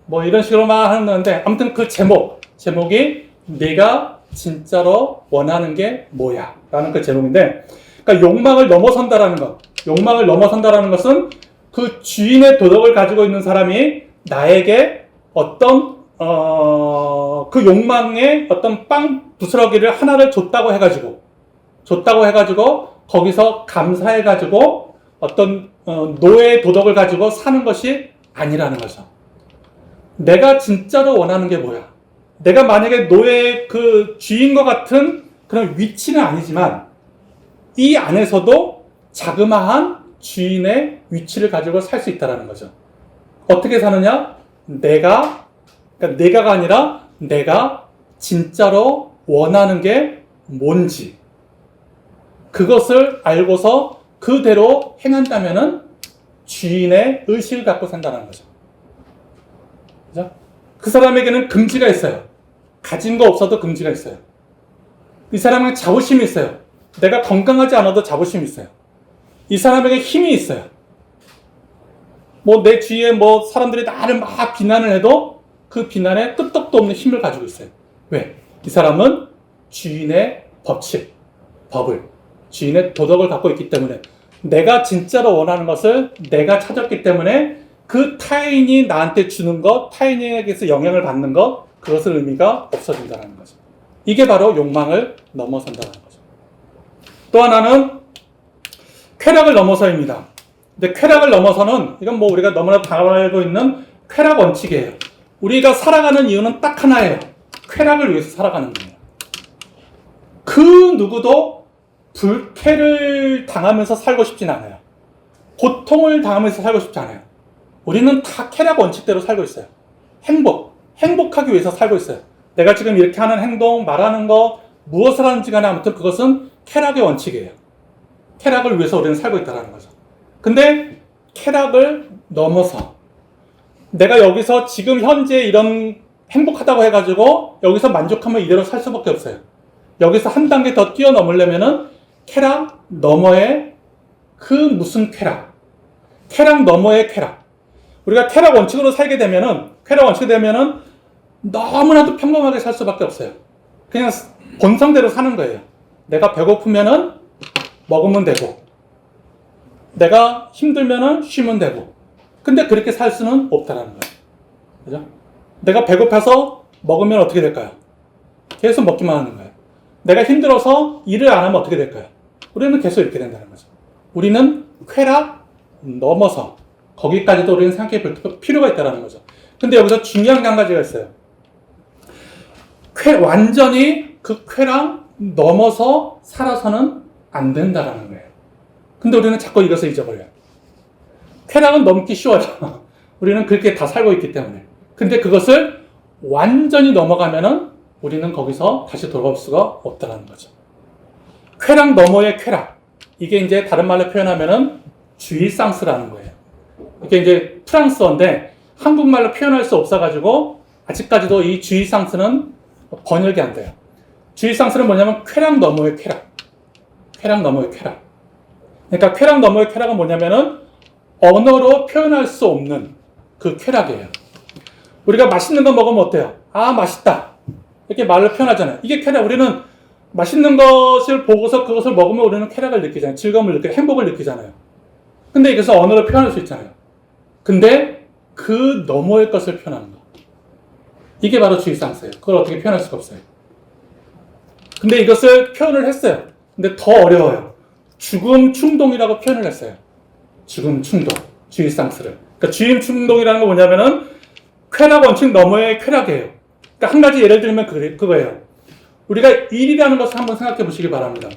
뭐 이런 식으로만 하는데, 아무튼 그 제목이 내가 진짜로 원하는 게 뭐야 라는 그 제목인데, 그러니까 욕망을 넘어선다라는 것, 욕망을 넘어선다라는 것은 그 주인의 도덕을 가지고 있는 사람이 나에게 어떤 그 욕망의 어떤 빵 부스러기를 하나를 줬다고 해가지고 거기서 감사해가지고 어떤 노예의 도덕을 가지고 사는 것이 아니라는 거죠. 내가 진짜로 원하는 게 뭐야? 내가 만약에 노예의 그 주인과 같은 그런 위치는 아니지만 이 안에서도 자그마한 주인의 위치를 가지고 살 수 있다는 거죠. 어떻게 사느냐? 그러니까 내가가 아니라 내가 진짜로 원하는 게 뭔지, 그것을 알고서 그대로 행한다면은 주인의 의식을 갖고 산다는 거죠. 그죠? 그 사람에게는 금지가 있어요. 가진 거 없어도 금지가 있어요. 이 사람은 자부심이 있어요. 내가 건강하지 않아도 자부심이 있어요. 이 사람에게 힘이 있어요. 뭐 내 주위에 뭐 사람들이 나를 막 비난을 해도 그 비난에 끄떡도 없는 힘을 가지고 있어요. 왜? 이 사람은 주인의 법을, 주인의 도덕을 갖고 있기 때문에, 내가 진짜로 원하는 것을 내가 찾았기 때문에 그 타인이 나한테 주는 것, 타인에게서 영향을 받는 것, 그것을 의미가 없어진다는 거죠. 이게 바로 욕망을 넘어선다는 거죠. 또 하나는 쾌락을 넘어서입니다. 근데 쾌락을 넘어서는, 이건 뭐 우리가 너무나 다 알고 있는 쾌락 원칙이에요. 우리가 살아가는 이유는 딱 하나예요. 쾌락을 위해서 살아가는 거예요. 그 누구도 불쾌를 당하면서 살고 싶진 않아요. 고통을 당하면서 살고 싶지 않아요. 우리는 다 쾌락 원칙대로 살고 있어요. 행복하기 위해서 살고 있어요. 내가 지금 이렇게 하는 행동, 말하는 거, 무엇을 하는지 간에 아무튼 그것은 쾌락의 원칙이에요. 쾌락을 위해서 우리는 살고 있다는 거죠. 근데 쾌락을 넘어서 내가 여기서 지금 현재 이런 행복하다고 해가지고 여기서 만족하면 이대로 살 수밖에 없어요. 여기서 한 단계 더 뛰어넘으려면은 쾌락 너머의 그 무슨 쾌락 너머의 쾌락. 우리가 쾌락 원칙으로 살게 되면은, 너무나도 평범하게 살 수밖에 없어요. 그냥 본성대로 사는 거예요. 내가 배고프면은 먹으면 되고, 내가 힘들면은 쉬면 되고. 근데 그렇게 살 수는 없다라는 거예요. 그죠? 내가 배고파서 먹으면 어떻게 될까요? 계속 먹기만 하는 거예요. 내가 힘들어서 일을 안 하면 어떻게 될까요? 우리는 계속 이렇게 된다는 거죠. 우리는 쾌락 넘어서 거기까지도 우리는 생각해 볼 필요가 있다는 거죠. 근데 여기서 중요한 게 한 가지가 있어요. 완전히 그 쾌락 넘어서 살아서는 안 된다는 거예요. 근데 우리는 자꾸 이것을 잊어버려요. 쾌락은 넘기 쉬워요. 우리는 그렇게 다 살고 있기 때문에. 근데 그것을 완전히 넘어가면은 우리는 거기서 다시 돌아올 수가 없다는 거죠. 쾌락 너머의 쾌락. 이게 이제 다른 말로 표현하면은 주의상스라는 거예요. 이게 이제 프랑스어인데 한국말로 표현할 수 없어가지고 아직까지도 이 주의상스는 번역이 안 돼요. 주의상스는 뭐냐면 쾌락 너머의 쾌락. 쾌락 너머의 쾌락. 그러니까 쾌락 너머의 쾌락은 뭐냐면은 언어로 표현할 수 없는 그 쾌락이에요. 우리가 맛있는 거 먹으면 어때요? 아, 맛있다. 이렇게 말로 표현하잖아요. 이게 쾌락. 우리는 맛있는 것을 보고서 그것을 먹으면 우리는 쾌락을 느끼잖아요. 즐거움을 느끼고 행복을 느끼잖아요. 근데 이것을 언어로 표현할 수 있잖아요. 근데 그 너머의 것을 표현하는 거. 이게 바로 주의상스예요. 그걸 어떻게 표현할 수가 없어요. 근데 이것을 표현을 했어요. 근데 더 어려워요. 죽음 충동이라고 표현을 했어요. 죽음 충동, 주의상스를. 그러니까 주임 충동이라는 건 뭐냐면은 쾌락 원칙 너머의 쾌락이에요. 그러니까 한 가지 예를 들면 그거예요. 우리가 일이라는 것을 한번 생각해 보시기 바랍니다.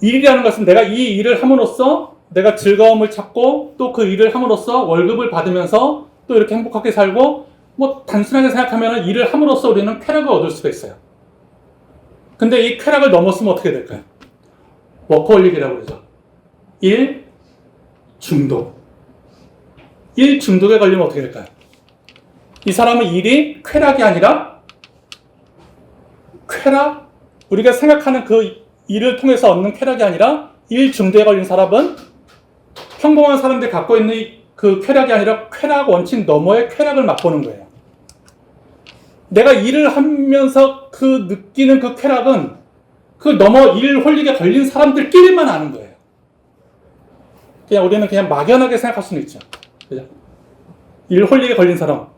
일이라는 것은 내가 이 일을 함으로써 내가 즐거움을 찾고 또 그 일을 함으로써 월급을 받으면서 또 이렇게 행복하게 살고, 뭐 단순하게 생각하면 일을 함으로써 우리는 쾌락을 얻을 수가 있어요. 근데 이 쾌락을 넘었으면 어떻게 될까요? 워커홀릭이라고 그러죠. 일 중독. 일 중독에 걸리면 어떻게 될까요? 이 사람은 일이 쾌락이 아니라 우리가 생각하는 그 일을 통해서 얻는 쾌락이 아니라 일 중독에 걸린 사람은 평범한 사람들이 갖고 있는 그 쾌락이 아니라 쾌락 원칙 너머의 쾌락을 맛보는 거예요. 내가 일을 하면서 그 느끼는 그 쾌락은 그 너머 일 홀릭에 걸린 사람들끼리만 아는 거예요. 그냥 우리는 그냥 막연하게 생각할 수는 있죠. 그죠? 일 홀릭에 걸린 사람.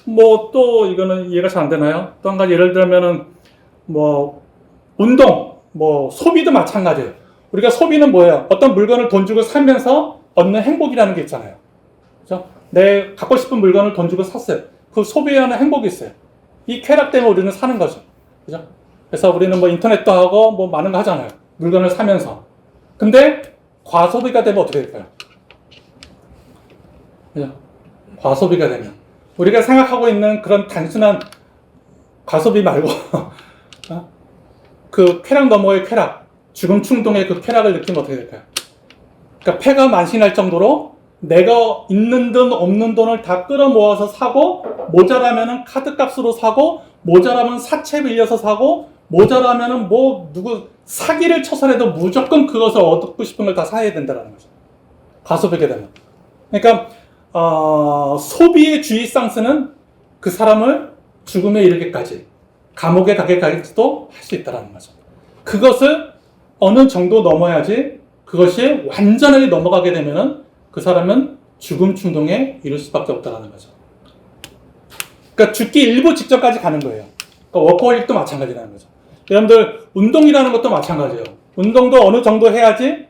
뭐 또 이거는 이해가 잘 안 되나요? 또 한 가지 예를 들면은 뭐 운동, 뭐 소비도 마찬가지예요. 우리가 소비는 뭐예요? 어떤 물건을 돈 주고 사면서 얻는 행복이라는 게 있잖아요. 그죠? 내 갖고 싶은 물건을 돈 주고 샀어요. 그 소비하는 행복이 있어요. 이 쾌락 때문에 우리는 사는 거죠. 그죠? 그래서 우리는 뭐 인터넷도 하고 뭐 많은 거 하잖아요. 물건을 사면서. 근데 과소비가 되면 어떻게 될까요? 그죠? 과소비가 되면 우리가 생각하고 있는 그런 단순한 과소비 말고 그 쾌락 너머의 쾌락, 죽음 충동의 그 쾌락을 느끼면 어떻게 될까요? 그러니까 폐가 만신할 정도로 내가 있는 돈 없는 돈을 다 끌어모아서 사고, 모자라면은 카드값으로 사고, 모자라면 사채 빌려서 사고, 모자라면은 뭐 누구 사기를 쳐서라도 무조건 그것을 얻고 싶은 걸 다 사야 된다는 거죠. 과소비게 되면. 그러니까 소비의 주의상스는 그 사람을 죽음에 이르기까지, 감옥에 가기까지도 할 수 있다는 거죠. 그것을 어느 정도 넘어야지 그것이 완전하게 넘어가게 되면은 그 사람은 죽음 충동에 이를 수밖에 없다는 거죠. 그러니까 죽기 일부 직전까지 가는 거예요. 그러니까 워커홀릭도 마찬가지라는 거죠. 여러분들 운동이라는 것도 마찬가지예요. 운동도 어느 정도 해야지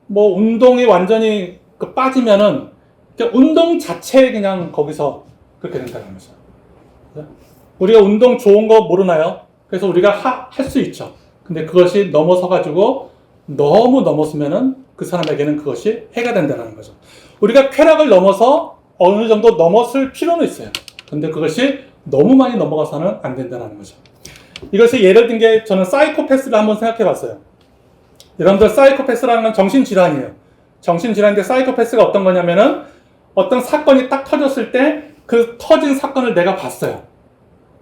뭐 운동이 완전히 빠지면은 운동 자체에 그냥 거기서 그렇게 된다는 거죠. 우리가 운동 좋은 거 모르나요? 그래서 우리가 할 수 있죠. 근데 그것이 넘어서가지고 너무 넘었으면은 그 사람에게는 그것이 해가 된다는 거죠. 우리가 쾌락을 넘어서 어느 정도 넘었을 필요는 있어요. 근데 그것이 너무 많이 넘어가서는 안 된다는 거죠. 이것을 예를 든 게 저는 사이코패스를 한번 생각해 봤어요. 여러분들 사이코패스라는 건 정신질환이에요. 정신질환인데 사이코패스가 어떤 거냐면은 어떤 사건이 딱 터졌을 때 그 터진 사건을 내가 봤어요.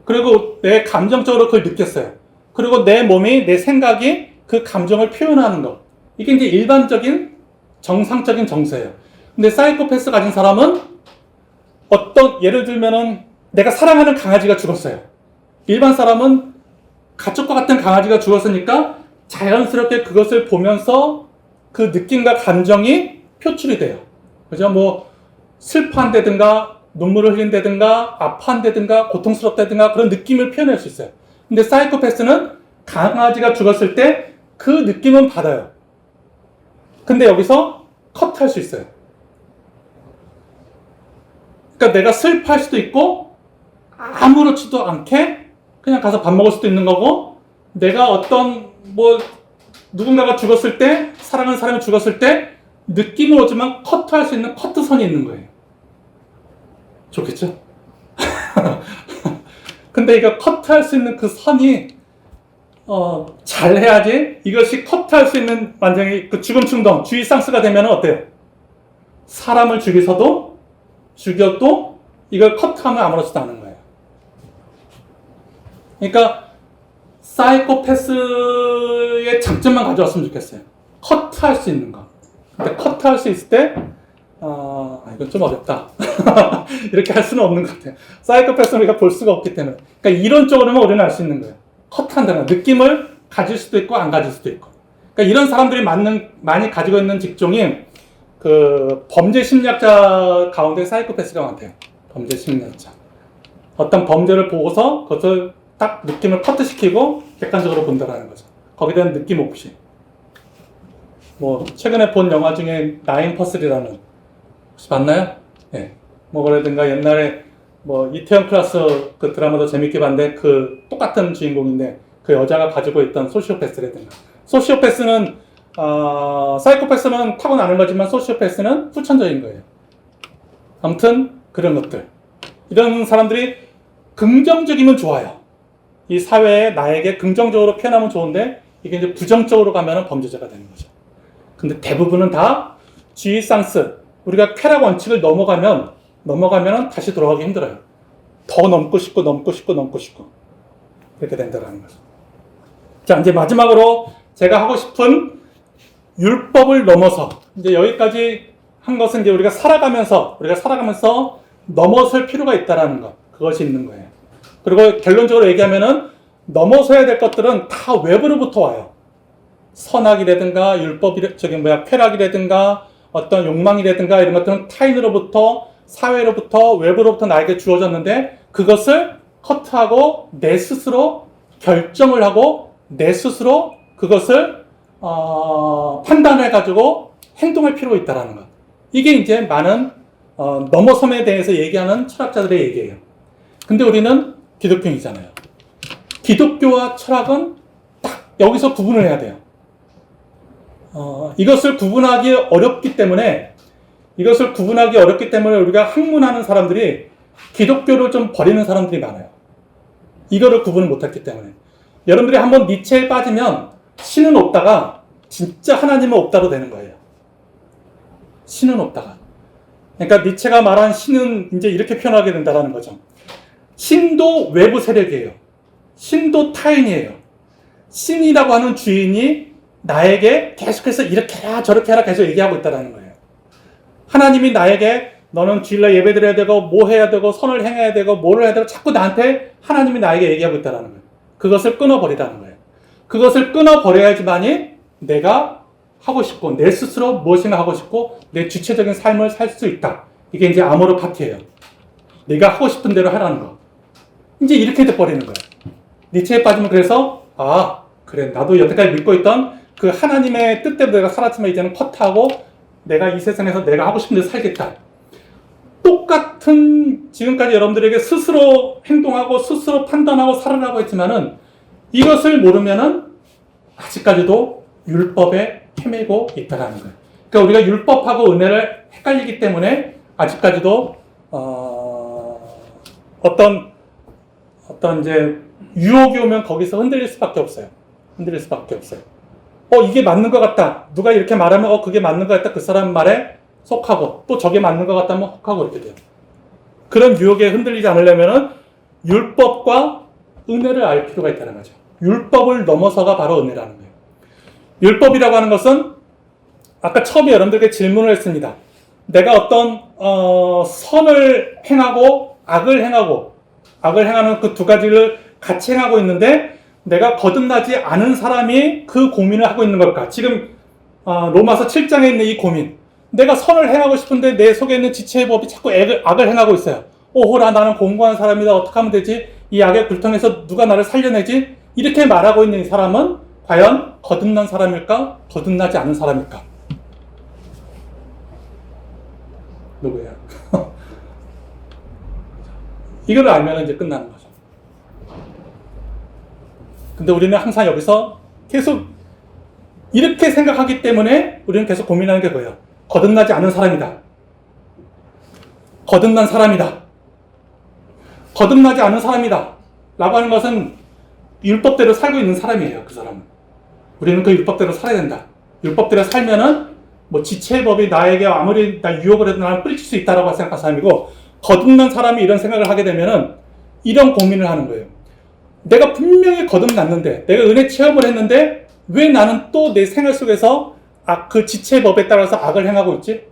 그리고 내 감정적으로 그걸 느꼈어요. 그리고 내 몸이, 내 생각이 그 감정을 표현하는 것. 이게 이제 일반적인 정상적인 정서예요. 근데 사이코패스 가진 사람은 예를 들면은 내가 사랑하는 강아지가 죽었어요. 일반 사람은 가축과 같은 강아지가 죽었으니까 자연스럽게 그것을 보면서 그 느낌과 감정이 표출이 돼요. 그죠? 뭐 슬퍼한다든가 눈물을 흘린다든가 아파한다든가 고통스럽다든가 그런 느낌을 표현할 수 있어요. 근데 사이코패스는 강아지가 죽었을 때 그 느낌은 받아요. 근데 여기서 컷할 수 있어요. 그러니까 내가 슬퍼할 수도 있고 아무렇지도 않게 그냥 가서 밥 먹을 수도 있는 거고, 내가 누군가가 죽었을 때, 사랑하는 사람이 죽었을 때 느낌은 오지만 커트할 수 있는 커트선이 있는 거예요. 좋겠죠? 근데 이거 커트할 수 있는 그 선이 잘 해야지 이것이 커트할 수 있는 완전히 그 죽음 충동, 주의상스가 되면 어때요? 사람을 죽여도 이걸 커트하면 아무렇지도 않은 거예요. 그러니까 사이코패스의 장점만 가져왔으면 좋겠어요. 커트할 수 있는 거. 근데 커트할 수 있을 때 이건 좀 어렵다. 이렇게 할 수는 없는 것 같아요. 사이코패스는 우리가 볼 수가 없기 때문에. 그러니까 이론적으로만 우리는 알 수 있는 거예요. 커트한다는 거. 느낌을 가질 수도 있고 안 가질 수도 있고. 그러니까 이런 사람들이 많이 가지고 있는 직종이 그 범죄 심리학자 가운데 사이코패스가 많대요. 범죄 심리학자. 어떤 범죄를 보고서 그것을 딱 느낌을 커트시키고 객관적으로 본다라는 거죠. 거기에 대한 느낌 없이. 뭐 최근에 본 영화 중에 나인 퍼슬이라는, 혹시 봤나요? 네. 뭐 그러든가 옛날에 뭐 이태원 클라스 그 드라마도 재밌게 봤는데 그 똑같은 주인공인데 그 여자가 가지고 있던 소시오패스라든가. 소시오패스는 사이코패스는 타고나는 거지만 소시오패스는 후천적인 거예요. 아무튼 그런 것들. 이런 사람들이 긍정적이면 좋아요. 이 사회에 나에게 긍정적으로 표현하면 좋은데 이게 이제 부정적으로 가면은 범죄자가 되는 거죠. 근데 대부분은 다 주의상스, 우리가 쾌락 원칙을 넘어가면 다시 돌아가기 힘들어요. 더 넘고 싶고 그렇게 된다는 거죠. 자, 이제 마지막으로 제가 하고 싶은 율법을 넘어서 이제 여기까지 한 것은 이제 우리가 살아가면서 넘어설 필요가 있다라는 것, 그것이 있는 거예요. 그리고 결론적으로 얘기하면은 넘어서야 될 것들은 다 외부로부터 와요. 선악이라든가 쾌락이라든가 어떤 욕망이라든가 이런 것들은 타인으로부터, 사회로부터, 외부로부터 나에게 주어졌는데 그것을 커트하고 내 스스로 결정을 하고 내 스스로 그것을 판단해가지고 행동할 필요가 있다는 것. 이게 이제 많은 넘어섬에 대해서 얘기하는 철학자들의 얘기예요. 근데 우리는 기독교인이잖아요. 기독교와 철학은 딱 여기서 구분을 해야 돼요. 이것을 구분하기 어렵기 때문에 우리가 학문하는 사람들이 기독교를 좀 버리는 사람들이 많아요. 이거를 구분을 못했기 때문에. 여러분들이 한번 니체에 빠지면 신은 없다가 진짜 하나님은 없다로 되는 거예요. 신은 없다가. 그러니까 니체가 말한 신은 이제 이렇게 표현하게 된다는 거죠. 신도 외부 세력이에요. 신도 타인이에요. 신이라고 하는 주인이 나에게 계속해서 이렇게 해라 저렇게 해라 계속 얘기하고 있다는 거예요. 하나님이 나에게 너는 주일날 예배 드려야 되고 뭐 해야 되고 선을 행해야 되고 뭐를 해야 되고 자꾸 나한테 하나님이 나에게 얘기하고 있다는 거예요. 그것을 끊어버리라는 거예요. 그것을 끊어버려야지만이 내가 하고 싶고 내 스스로 무엇인가 하고 싶고 내 주체적인 삶을 살 수 있다. 이게 이제 아모르 파티예요. 내가 하고 싶은 대로 하라는 거. 이제 이렇게 돼버리는 거예요. 니체에 빠지면 그래서 그래 나도 여태까지 믿고 있던 그 하나님의 뜻대로 내가 살았지만 이제는 컷하고 내가 이 세상에서 내가 하고 싶은 대로 살겠다. 똑같은 지금까지 여러분들에게 스스로 행동하고 스스로 판단하고 살아라고 했지만은 이것을 모르면은 아직까지도 율법에 헤매고 있다라는 거예요. 그러니까 우리가 율법하고 은혜를 헷갈리기 때문에 아직까지도 어떤 이제 유혹이 오면 거기서 흔들릴 수밖에 없어요. 이게 맞는 것 같다. 누가 이렇게 말하면 그게 맞는 것 같다. 그 사람 말에 속하고 또 저게 맞는 것 같다면 혹하고 이렇게 돼요. 그런 유혹에 흔들리지 않으려면은 율법과 은혜를 알 필요가 있다는 거죠. 율법을 넘어서가 바로 은혜라는 거예요. 율법이라고 하는 것은 아까 처음에 여러분들에게 질문을 했습니다. 내가 어떤 선을 행하고 악을 행하는 그 두 가지를 같이 행하고 있는데 내가 거듭나지 않은 사람이 그 고민을 하고 있는 걸까? 지금 로마서 7장에 있는 이 고민. 내가 선을 행하고 싶은데 내 속에 있는 지체의 법이 자꾸 악을 행하고 있어요. 오호라 나는 공고한 사람이다. 어떻게 하면 되지? 이 악의 굴통에서 누가 나를 살려내지? 이렇게 말하고 있는 이 사람은 과연 거듭난 사람일까? 거듭나지 않은 사람일까? 누구예요? 이걸 알면 이제 끝나는 거죠. 근데 우리는 항상 여기서 계속 이렇게 생각하기 때문에 우리는 계속 고민하는 게 뭐예요? 거듭나지 않은 사람이다. 거듭난 사람이다. 거듭나지 않은 사람이다. 라고 하는 것은 율법대로 살고 있는 사람이에요. 그 사람은. 우리는 그 율법대로 살아야 된다. 율법대로 살면은 뭐 지체의 법이 나에게 아무리 나 유혹을 해도 나를 뿌리칠 수 있다라고 생각하는 사람이고, 거듭난 사람이 이런 생각을 하게 되면은 이런 고민을 하는 거예요. 내가 분명히 거듭났는데, 내가 은혜 체험을 했는데 왜 나는 또 내 생활 속에서 그 지체의 법에 따라서 악을 행하고 있지?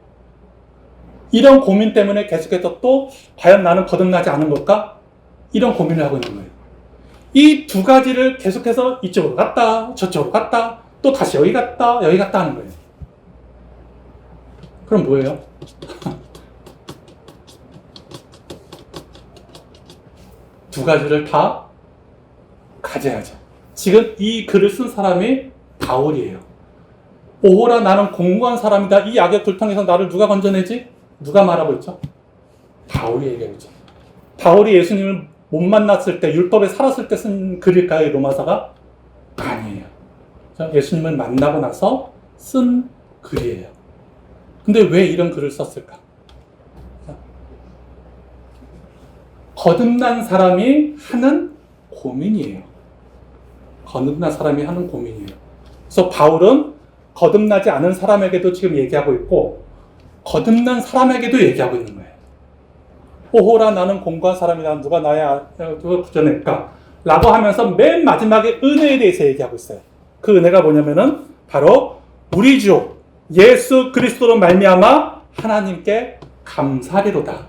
이런 고민 때문에 계속해서 또 과연 나는 거듭나지 않은 걸까? 이런 고민을 하고 있는 거예요. 이 두 가지를 계속해서 이쪽으로 갔다 저쪽으로 갔다 또 다시 여기 갔다 하는 거예요. 그럼 뭐예요? 두 가지를 다 가져야죠. 지금 이 글을 쓴 사람이 바울이에요. 오호라 나는 공고한 사람이다. 이 악의 불통에서 나를 누가 건져내지? 누가 말하고 있죠? 바울이 얘기하고 있죠. 바울이 예수님을 못 만났을 때, 율법에 살았을 때 쓴 글일까요? 이 로마서가? 아니에요. 예수님을 만나고 나서 쓴 글이에요. 근데 왜 이런 글을 썼을까? 거듭난 사람이 하는 고민이에요. 거듭난 사람이 하는 고민이에요. 그래서 바울은 거듭나지 않은 사람에게도 지금 얘기하고 있고, 거듭난 사람에게도 얘기하고 있는 거예요. 오호라 나는 공고한 사람이다. 누가 나의 구원할까? 라고 하면서 맨 마지막에 은혜에 대해서 얘기하고 있어요. 그 은혜가 뭐냐면은 바로 우리 주 예수 그리스도로 말미암아 하나님께 감사리로다.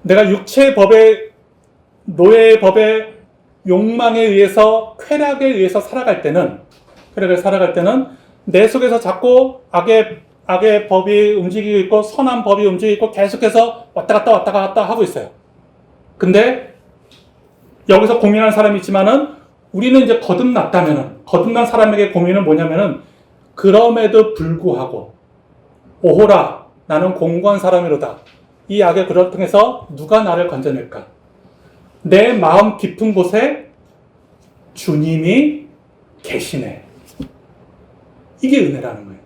내가 육체의 법에, 노예의 법에 욕망에 의해서, 쾌락에 의해서 살아갈 때는 내 속에서 자꾸 악의 법이 움직이고 있고 선한 법이 움직이고 있고 계속해서 왔다 갔다 하고 있어요. 근데 여기서 고민하는 사람이 있지만은 우리는 이제 거듭난 사람에게 고민은 뭐냐면은 그럼에도 불구하고 오호라 나는 공고한 사람이로다. 이 악의 그릇 통해서 누가 나를 건져낼까? 내 마음 깊은 곳에 주님이 계시네. 이게 은혜라는 거예요.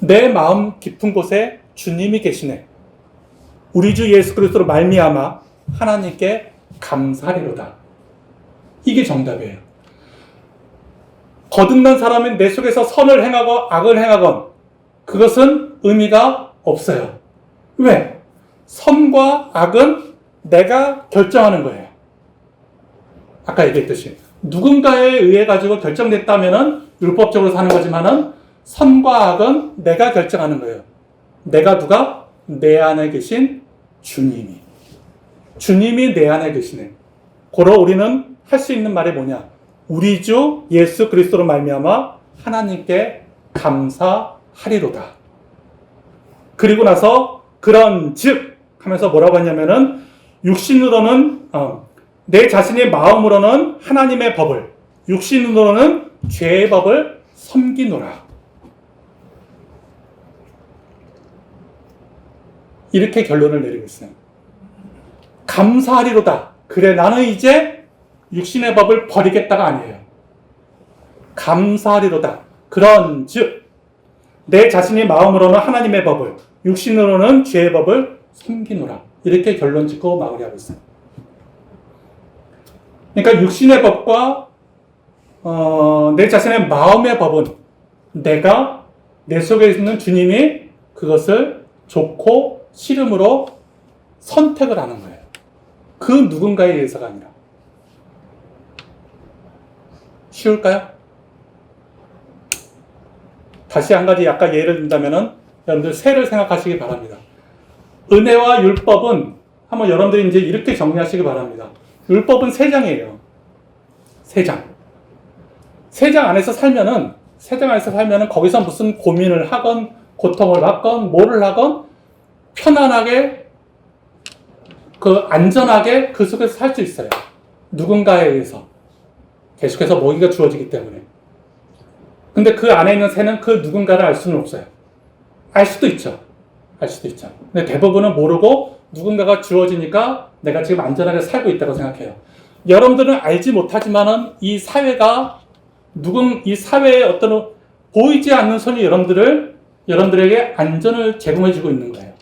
내 마음 깊은 곳에 주님이 계시네. 우리 주 예수 그리스도로 말미암아 하나님께 감사리로다. 이게 정답이에요. 거듭난 사람은 내 속에서 선을 행하고 악을 행하건 그것은 의미가 없어요. 왜? 선과 악은 내가 결정하는 거예요. 아까 얘기했듯이 누군가에 의해 가지고 결정됐다면은 율법적으로 사는 거지만은 선과 악은 내가 결정하는 거예요. 내가 누가? 내 안에 계신 주님이. 주님이 내 안에 계시네. 고로 우리는 할 수 있는 말이 뭐냐? 우리 주 예수 그리스도로 말미암아 하나님께 감사하리로다. 그리고 나서 그런즉 하면서 뭐라고 하냐면은 육신으로는 내 자신의 마음으로는 하나님의 법을, 육신으로는 죄의 법을 섬기노라. 이렇게 결론을 내리고 있어요. 감사하리로다. 그래, 나는 이제 육신의 법을 버리겠다가 아니에요. 감사하리로다. 그런즉 내 자신의 마음으로는 하나님의 법을, 육신으로는 죄의 법을 섬기노라. 이렇게 결론 짓고 마무리하고 있어요. 그러니까 육신의 법과 내 자신의 마음의 법은 내가 내 속에 있는 주님이 그것을 좋고 싫음으로 선택을 하는 거예요. 그 누군가에 의해서가 아니라. 쉬울까요? 다시 한 가지 약간 예를 든다면은 여러분들 세를 생각하시기 바랍니다. 은혜와 율법은 한번 여러분들이 이제 이렇게 정리하시기 바랍니다. 율법은 3장이에요. 3장. 3장 안에서 살면은 거기서 무슨 고민을 하건 고통을 받건 뭐를 하건 편안하게 안전하게 그 속에서 살 수 있어요. 누군가에 의해서. 계속해서 먹이가 주어지기 때문에. 근데 그 안에 있는 새는 그 누군가를 알 수는 없어요. 알 수도 있죠. 근데 대부분은 모르고 누군가가 주어지니까 내가 지금 안전하게 살고 있다고 생각해요. 여러분들은 알지 못하지만은 이 사회의 어떤 보이지 않는 손이 여러분들에게 안전을 제공해주고 있는 거예요.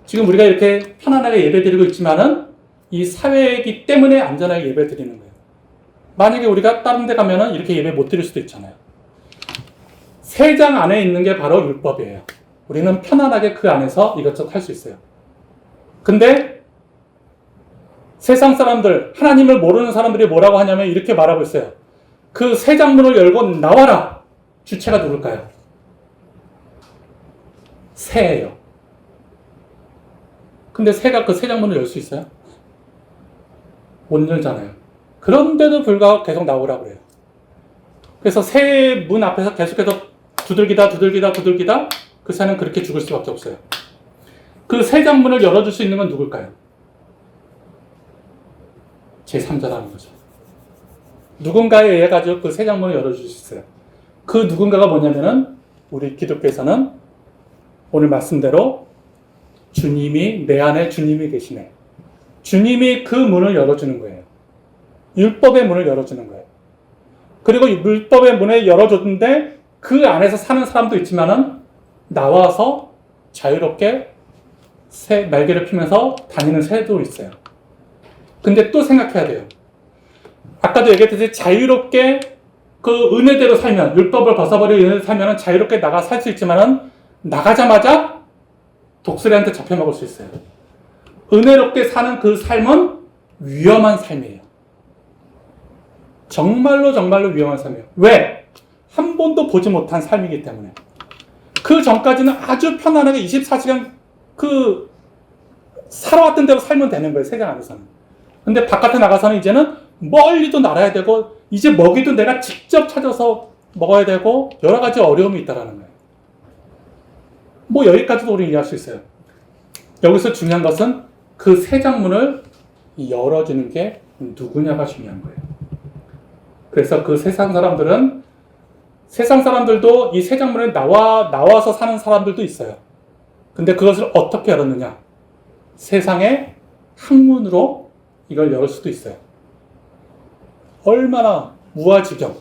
지금 우리가 이렇게 편안하게 예배드리고 있지만은 이 사회이기 때문에 안전하게 예배드리는 거예요. 만약에 우리가 다른 데 가면은 이렇게 예배 못 드릴 수도 있잖아요. 3장 안에 있는 게 바로 율법이에요. 우리는 편안하게 그 안에서 이것저것 할 수 있어요. 근데 세상 사람들, 하나님을 모르는 사람들이 뭐라고 하냐면 이렇게 말하고 있어요. 그 3장 문을 열고 나와라. 주체가 누굴까요? 새예요. 근데 새가 그 3장 문을 열 수 있어요? 못 열잖아요. 그런데도 불구하고 계속 나오라고 그래요. 그래서 새 문 앞에서 계속해서 두들기다 그 새는 그렇게 죽을 수밖에 없어요. 그 3장 문을 열어줄 수 있는 건 누굴까요? 제3자라는 거죠. 누군가에 의해 가지고 그 3장 문을 열어줄 수 있어요. 그 누군가가 뭐냐면은 우리 기독교에서는 오늘 말씀대로 주님이 내 안에 주님이 계시네. 주님이 그 문을 열어주는 거예요. 율법의 문을 열어주는 거예요. 그리고 율법의 문을 열어줬는데 그 안에서 사는 사람도 있지만은 나와서 자유롭게 새 날개를 피면서 다니는 새도 있어요. 근데 또 생각해야 돼요. 아까도 얘기했듯이 자유롭게 그 은혜대로 살면, 율법을 벗어버리고 은혜대로 살면 자유롭게 나가 살 수 있지만은 나가자마자 독수리한테 잡혀먹을 수 있어요. 은혜롭게 사는 그 삶은 위험한 삶이에요. 정말로 정말로 위험한 삶이에요. 왜? 한 번도 보지 못한 삶이기 때문에. 그 전까지는 아주 편안하게 24시간 살아왔던 대로 살면 되는 거예요. 세상 안에서는. 근데 바깥에 나가서는 이제는 멀리도 날아야 되고, 이제 먹이도 내가 직접 찾아서 먹어야 되고, 여러 가지 어려움이 있다는 거예요. 뭐 여기까지도 우리 이해할 수 있어요. 여기서 중요한 것은 그 새 장문을 열어주는 게 누구냐가 중요한 거예요. 그래서 그 세상 사람들도 이 새 장문에 나와서 사는 사람들도 있어요. 근데 그것을 어떻게 열었느냐? 세상의 학문으로 이걸 열 수도 있어요. 얼마나 무아지경.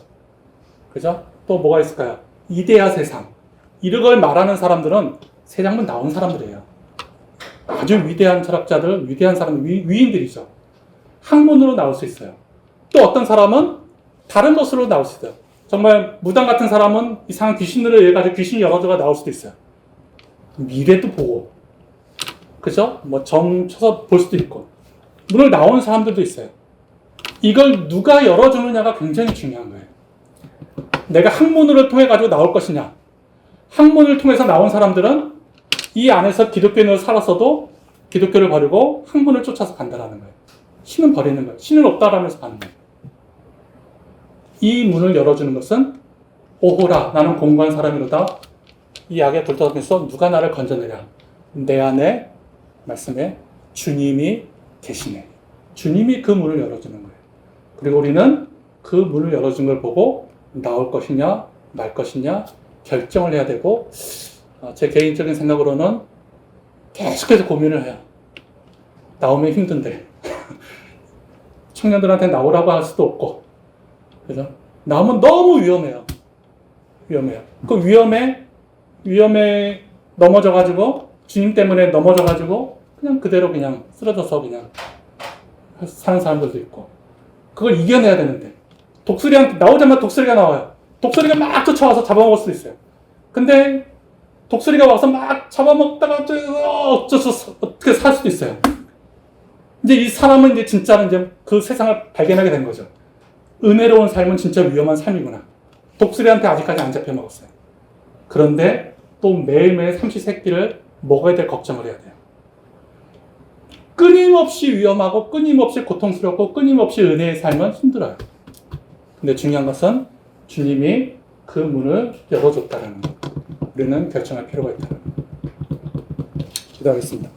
그죠? 또 뭐가 있을까요? 이데아 세상. 이런 걸 말하는 사람들은 새 장문 나온 사람들이에요. 아주 위대한 철학자들, 위대한 사람, 위인들이죠. 학문으로 나올 수 있어요. 또 어떤 사람은 다른 것으로 나올 수 있어요. 정말 무당 같은 사람은 이상한 귀신들을 얘기해가지고 귀신이 여러 개가 나올 수도 있어요. 미래도 보고, 그죠? 뭐 점 쳐서 볼 수도 있고, 문을 나오는 사람들도 있어요. 이걸 누가 열어주느냐가 굉장히 중요한 거예요. 내가 학문을 통해 가지고 나올 것이냐? 학문을 통해서 나온 사람들은 이 안에서 기독교인으로 살았어도 기독교를 버리고 학문을 쫓아서 간다라는 거예요. 신은 버리는 거예요. 신은 없다라면서 가는 거예요. 이 문을 열어주는 것은 오호라 나는 공고한 사람이로다. 이 약에 돌아가면서 누가 나를 건져내랴. 내 안에 말씀에 주님이 계시네. 주님이 그 문을 열어주는 거예요. 그리고 우리는 그 문을 열어준 걸 보고 나올 것이냐 말 것이냐 결정을 해야 되고, 제 개인적인 생각으로는 계속해서 고민을 해요. 나오면 힘든데 청년들한테 나오라고 할 수도 없고, 그죠? 나오면 너무 위험해요. 그 위험에 넘어져가지고, 주님 때문에 넘어져가지고 그냥 그대로 그냥 쓰러져서 그냥 사는 사람들도 있고, 그걸 이겨내야 되는데, 나오자마자 독수리가 나와요. 독수리가 막 쫓아와서 잡아먹을 수도 있어요. 근데 독수리가 와서 막 잡아먹다가 어떻게 살 수도 있어요. 이제 이 사람은 이제 진짜는 이제 그 세상을 발견하게 된 거죠. 은혜로운 삶은 진짜 위험한 삶이구나. 독수리한테 아직까지 안 잡혀먹었어요. 그런데 또 매일매일 삼시세끼를 먹어야 될 걱정을 해야 돼요. 끊임없이 위험하고 끊임없이 고통스럽고 끊임없이 은혜의 삶은 힘들어요. 근데 중요한 것은 주님이 그 문을 열어줬다는 것. 우리는 결정할 필요가 있다는 것. 기도하겠습니다.